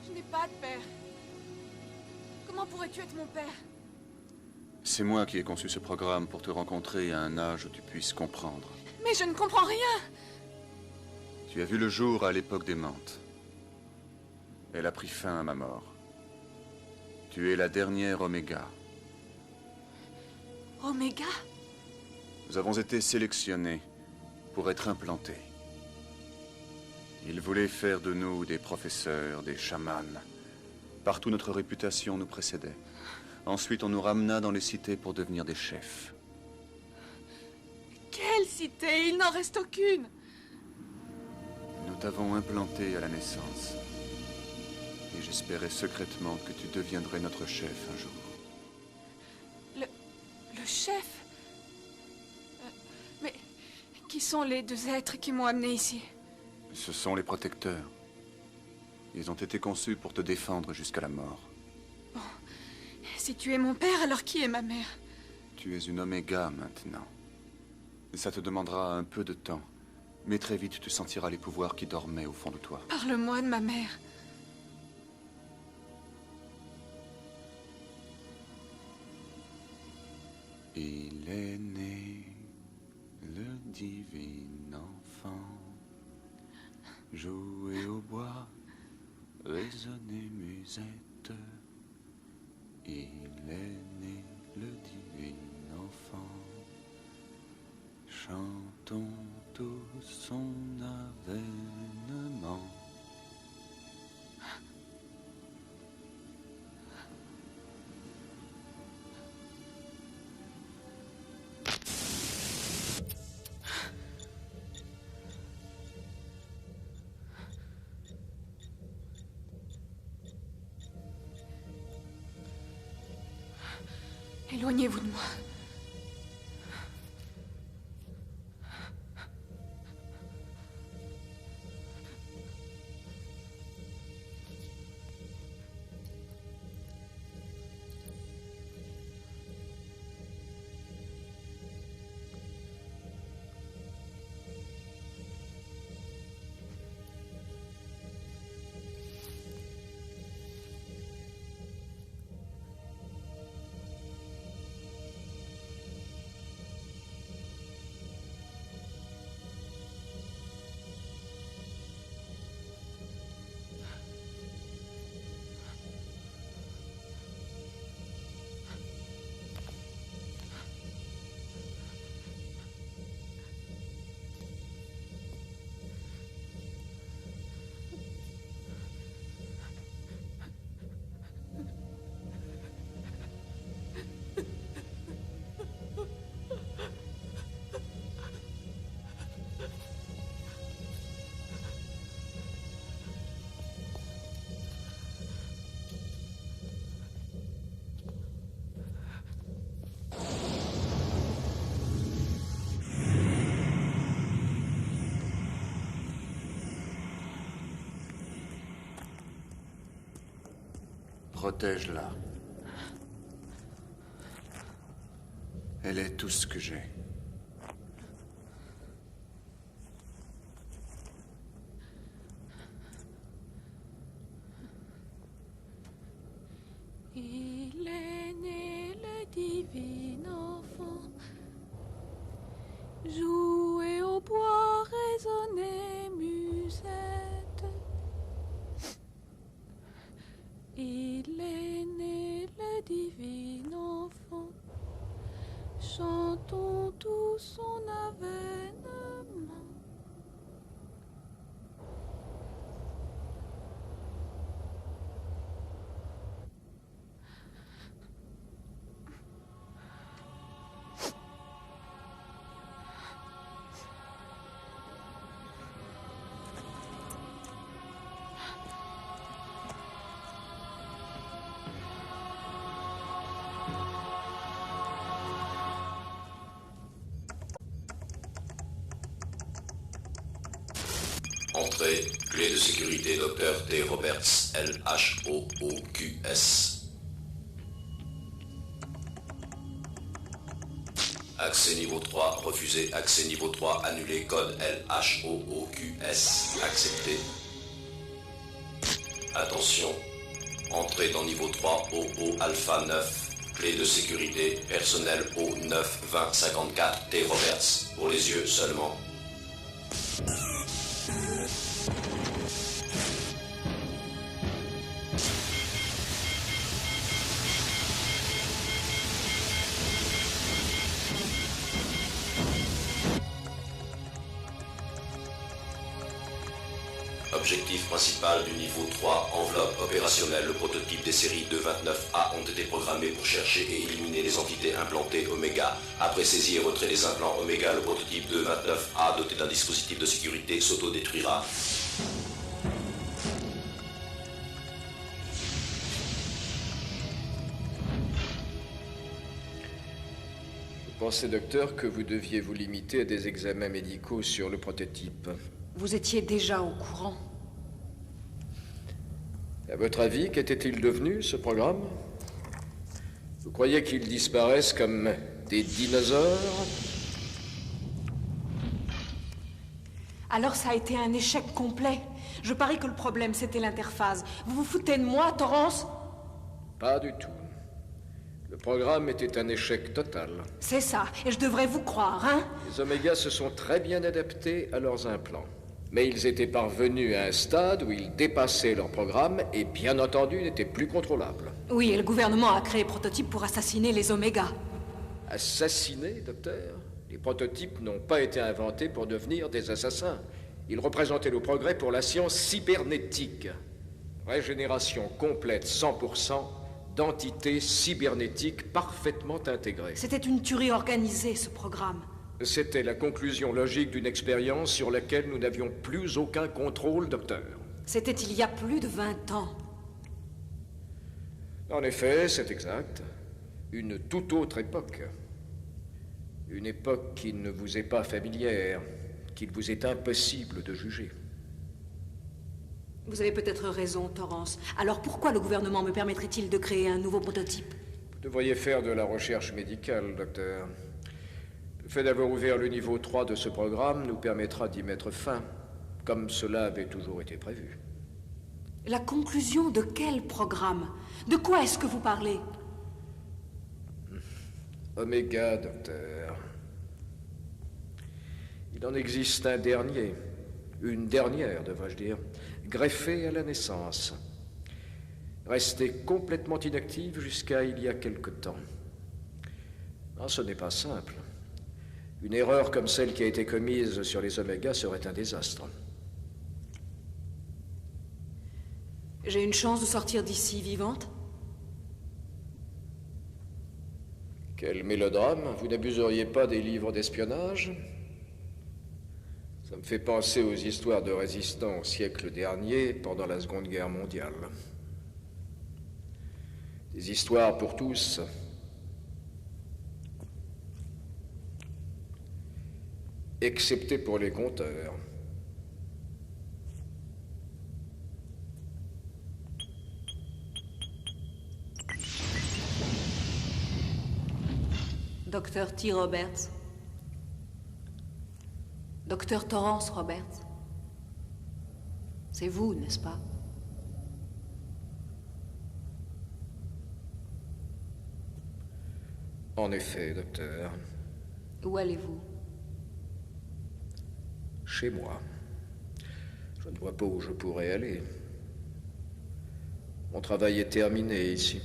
Je n'ai pas de père. Comment pourrais-tu être mon père? C'est moi qui ai conçu ce programme pour te rencontrer à un âge où tu puisses comprendre. Mais je ne comprends rien. Tu as vu le jour à l'époque des Mantes. Elle a pris fin à ma mort. Tu es la dernière Oméga. Oméga? Nous avons été sélectionnés pour être implantés. Ils voulaient faire de nous des professeurs, des chamans. Partout notre réputation nous précédait. Ensuite, on nous ramena dans les cités pour devenir des chefs. Quelle cité? Il n'en reste aucune. Nous t'avons implanté à la naissance. Et j'espérais secrètement que tu deviendrais notre chef un jour. Le chef? Mais qui sont les deux êtres qui m'ont amené ici? Ce sont les protecteurs. Ils ont été conçus pour te défendre jusqu'à la mort. Bon, si tu es mon père, alors qui est ma mère? Tu es une Oméga maintenant. Ça te demandera un peu de temps. Mais très vite, tu sentiras les pouvoirs qui dormaient au fond de toi. Parle-moi de ma mère. Il est né, le divin enfant, jouer au bois, résonner musette. Il est né, le divin enfant. Chantons tous son avènement. Éloignez-vous de moi. Protège-la. Elle est tout ce que j'ai. Il est né le divin enfant, jouer au bois, résonner musette. Il est né le divin enfant, chantons tous son avènement. Entrée, clé de sécurité Dr. T. Roberts, LHOOQS. Accès niveau 3, refusé. Accès niveau 3, annulé. Code LHOOQS, accepté. Attention, entrée dans niveau 3, OO Alpha 9. Clé de sécurité, personnel O9 20 54 T. Roberts. Pour les yeux seulement. Objectif principal du niveau 3, enveloppe opérationnelle. Le prototype des séries 229A ont été programmés pour chercher et éliminer les entités implantées Oméga. Après saisie et retrait des implants Oméga, le prototype 229A doté d'un dispositif de sécurité s'autodétruira. Je pensais, docteur, que vous deviez vous limiter à des examens médicaux sur le prototype. Vous étiez déjà au courant. À votre avis, qu'était-il devenu, ce programme? Vous croyez qu'il disparaisse comme des dinosaures? Alors ça a été un échec complet. Je parie que le problème, c'était l'interface. Vous vous foutez de moi, Torrance? Pas du tout. Le programme était un échec total. C'est ça, et je devrais vous croire, hein? Les Omégas se sont très bien adaptés à leurs implants. Mais ils étaient parvenus à un stade où ils dépassaient leur programme et, bien entendu, n'étaient plus contrôlables. Oui, et le gouvernement a créé Prototype pour assassiner les Omégas. Assassinés, docteur? Les prototypes n'ont pas été inventés pour devenir des assassins. Ils représentaient le progrès pour la science cybernétique. Régénération complète 100% d'entités cybernétiques parfaitement intégrées. C'était une tuerie organisée, ce programme. C'était la conclusion logique d'une expérience sur laquelle nous n'avions plus aucun contrôle, docteur. C'était il y a plus de 20 ans. En effet, c'est exact. Une toute autre époque. Une époque qui ne vous est pas familière, qu'il vous est impossible de juger. Vous avez peut-être raison, Torrance. Alors pourquoi le gouvernement me permettrait-il de créer un nouveau prototype? Vous devriez faire de la recherche médicale, docteur. Le fait d'avoir ouvert le niveau 3 de ce programme nous permettra d'y mettre fin, comme cela avait toujours été prévu. La conclusion de quel programme? De quoi est-ce que vous parlez? Oméga, docteur. Il en existe un dernier, une dernière, devrais-je dire, greffée à la naissance, restée complètement inactive jusqu'à il y a quelque temps. Non, ce n'est pas simple. Une erreur comme celle qui a été commise sur les Omégas serait un désastre. J'ai une chance de sortir d'ici vivante? Quel mélodrame! Vous n'abuseriez pas des livres d'espionnage? Ça me fait penser aux histoires de résistants au siècle dernier, pendant la Seconde Guerre mondiale. Des histoires pour tous. Excepté pour les conteurs. Docteur T. Roberts. Docteur Torrance Roberts. C'est vous, n'est-ce pas? En effet, docteur. Où allez-vous? Chez moi. Je ne vois pas où je pourrais aller. Mon travail est terminé ici.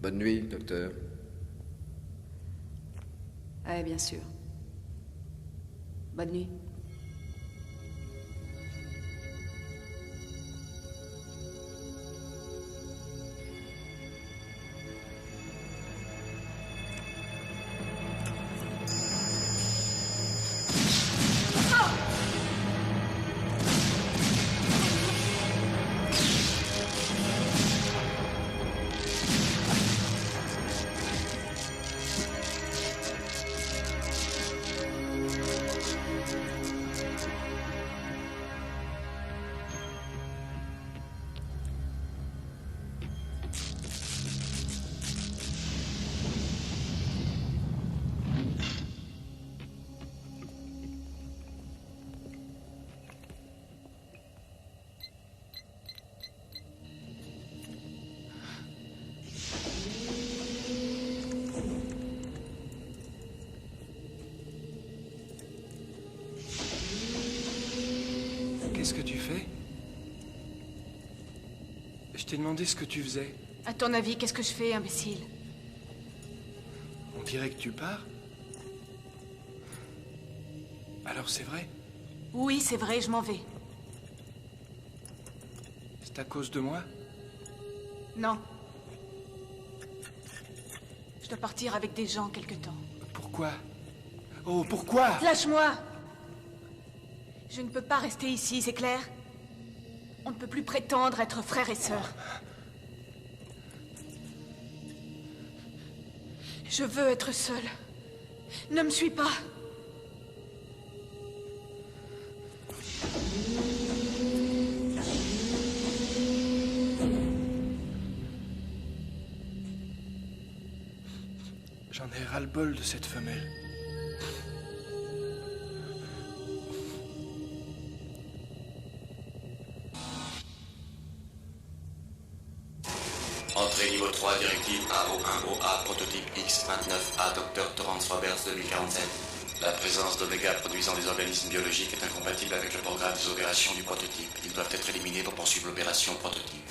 Bonne nuit, docteur. Ah, bien sûr. Bonne nuit. Qu'est-ce que tu fais? Je t'ai demandé ce que tu faisais. À ton avis, qu'est-ce que je fais, imbécile? On dirait que tu pars. Alors c'est vrai? Oui, c'est vrai, je m'en vais. C'est à cause de moi? Non. Je dois partir avec des gens quelque temps. Pourquoi? Oh, pourquoi? Lâche-moi! Je ne peux pas rester ici, c'est clair? On ne peut plus prétendre être frères et sœurs. Je veux être seule. Ne me suis pas. J'en ai ras-le-bol de cette femelle. Entrée niveau 3, directive AO1OA, prototype X29A, Dr. Torrance Roberts 2047. La présence d'oméga produisant des organismes biologiques est incompatible avec le programme des opérations du prototype. Ils doivent être éliminés pour poursuivre l'opération prototype.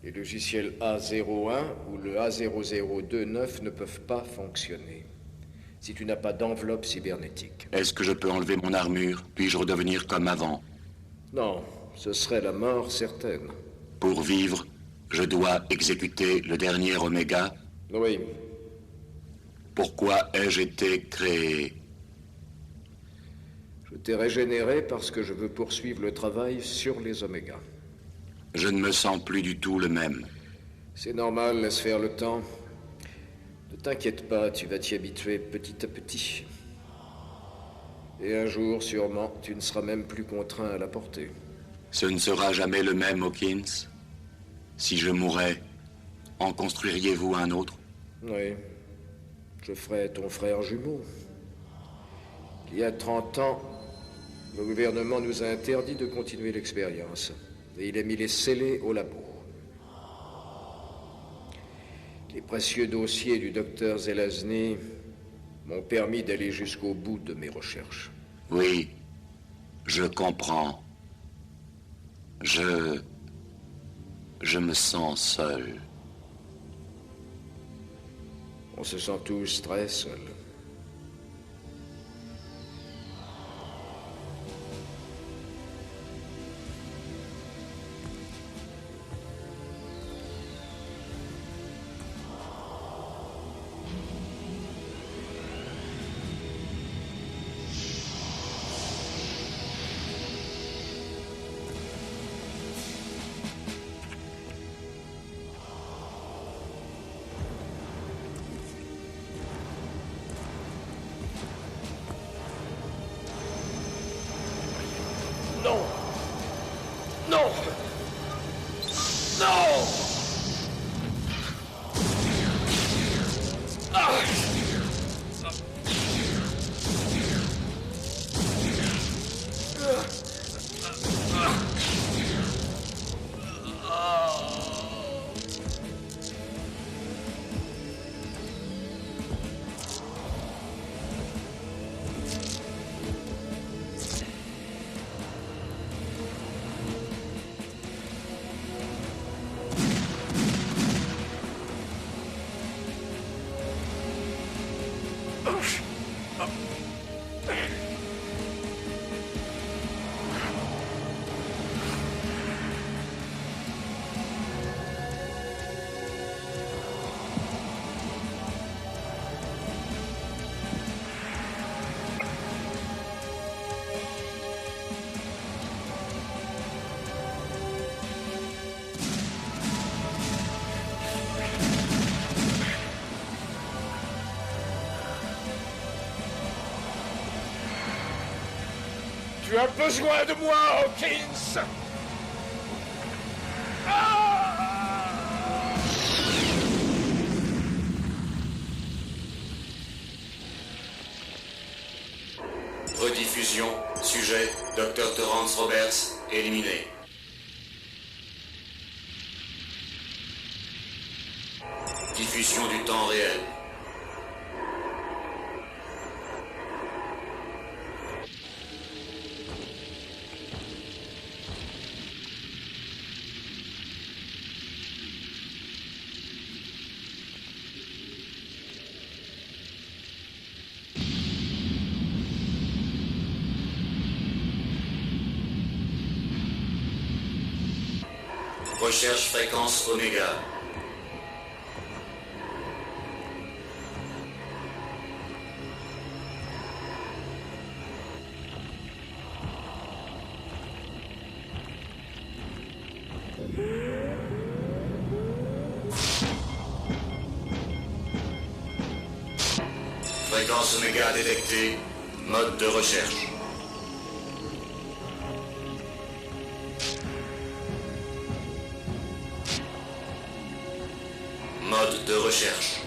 Les logiciels A01 ou le A0029 ne peuvent pas fonctionner si tu n'as pas d'enveloppe cybernétique. Est-ce que je peux enlever mon armure? Puis-je redevenir comme avant? Non, ce serait la mort certaine. Pour vivre, je dois exécuter le dernier Oméga? Oui. Pourquoi ai-je été créé? Je t'ai régénéré parce que je veux poursuivre le travail sur les Omégas. Je ne me sens plus du tout le même. C'est normal, laisse faire le temps. Ne t'inquiète pas, tu vas t'y habituer petit à petit. Et un jour, sûrement, tu ne seras même plus contraint à la porter. Ce ne sera jamais le même, Hawkins. Si je mourais, en construiriez-vous un autre? Oui. Je ferai ton frère jumeau. Il y a 30 ans, le gouvernement nous a interdit de continuer l'expérience. Et il a mis les scellés au labo. Les précieux dossiers du docteur Zelazny m'ont permis d'aller jusqu'au bout de mes recherches. Oui, je comprends. Je me sens seul. On se sent tous très seuls. Non! Non! Non! Ah! Tu as besoin de moi, Hawkins! Rediffusion. Sujet, Dr. Torrance Roberts, éliminé. Diffusion du temps réel. Recherche fréquence Oméga. Fréquence Oméga détectée. Mode de recherche. Mode de recherche.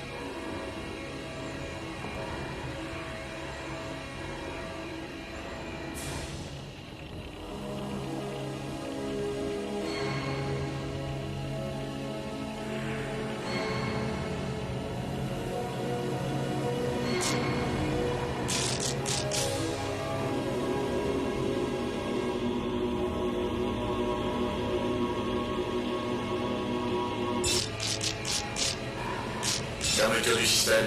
Fermeture du système.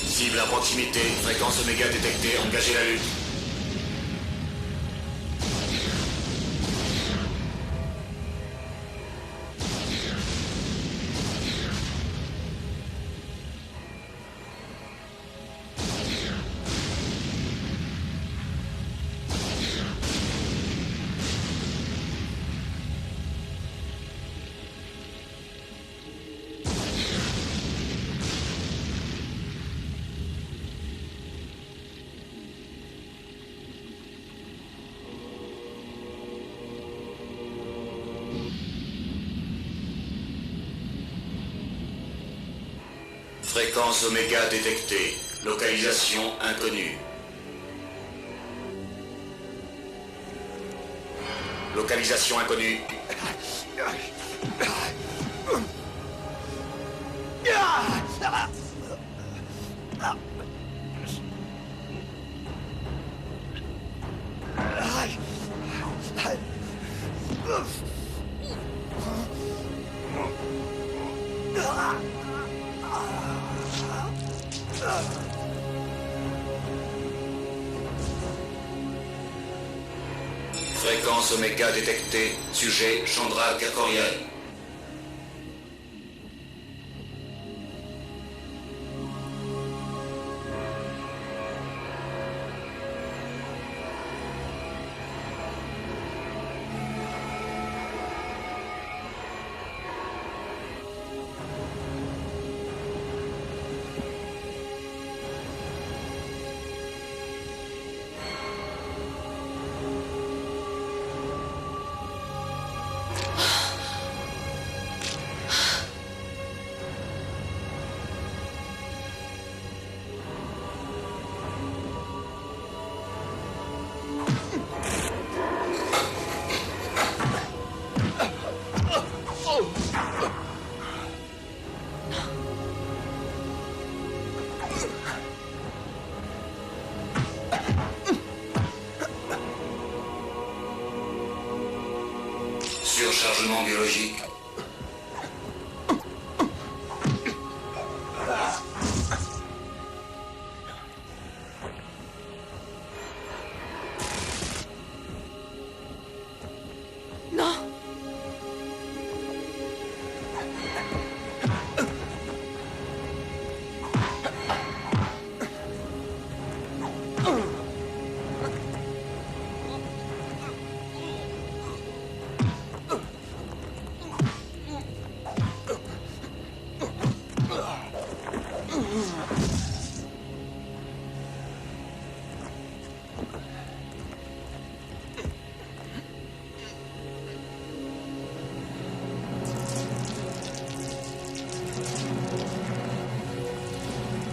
Cible à proximité, fréquence Oméga détectée, engagez la lutte. Fréquence Oméga détectée. Localisation inconnue. Localisation inconnue. Fréquence Oméga détectée. Sujet Chandra Kerkorian. Surchargement biologique.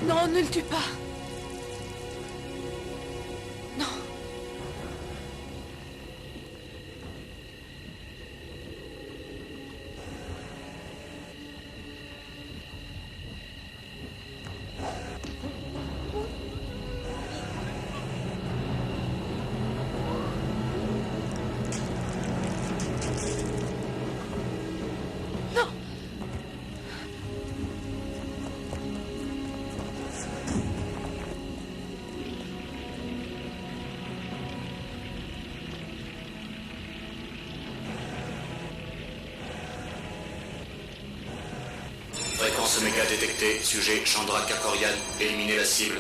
Non, ne le tue pas. Non. Non. Fréquence Oméga détectée. Sujet Chandra Kerkorian. Éliminez la cible.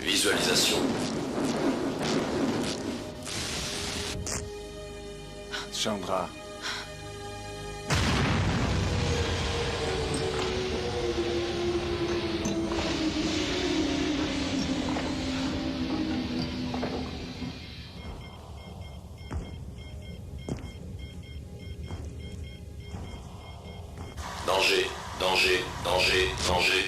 Visualisation. Chandra. danger, danger, danger.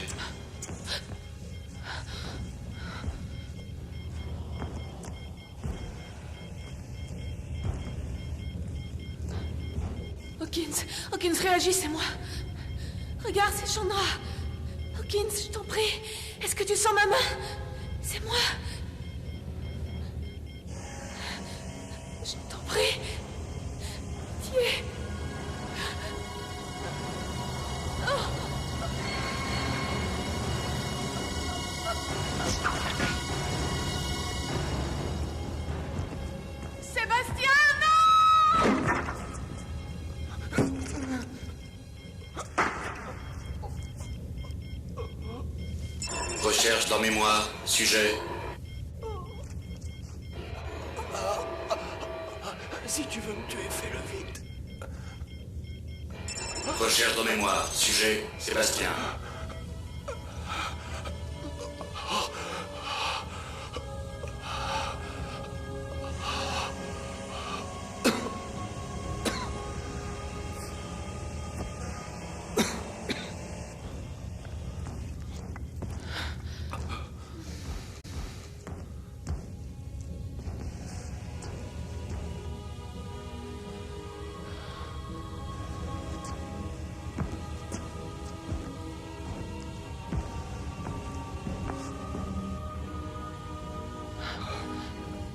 Hawkins, réagis, c'est moi. Regarde, c'est Chandra. Hawkins, je t'en prie. Est-ce que tu sens ma main? C'est moi. Je t'en prie. Pitié. Sébastien, non! Recherche dans mémoire, sujet. Si tu veux me tuer, fais-le vite. Recherche dans mémoire, sujet, Sébastien.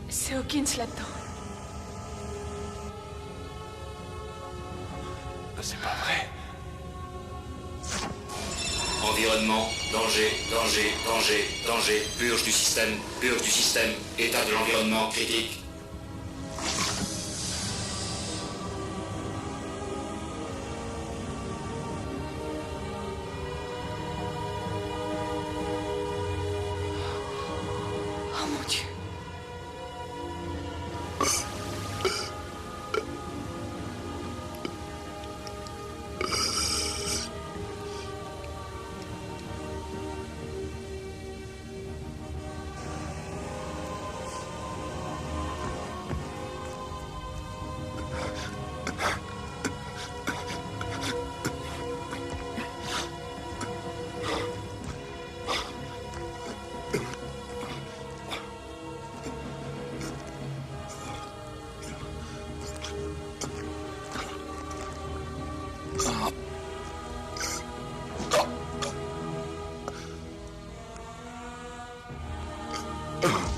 C'est Hawkins là-dedans. C'est pas vrai. Environnement, danger, danger, danger, danger. Purge du système, état de l'environnement critique. Oh mon Dieu. Oh.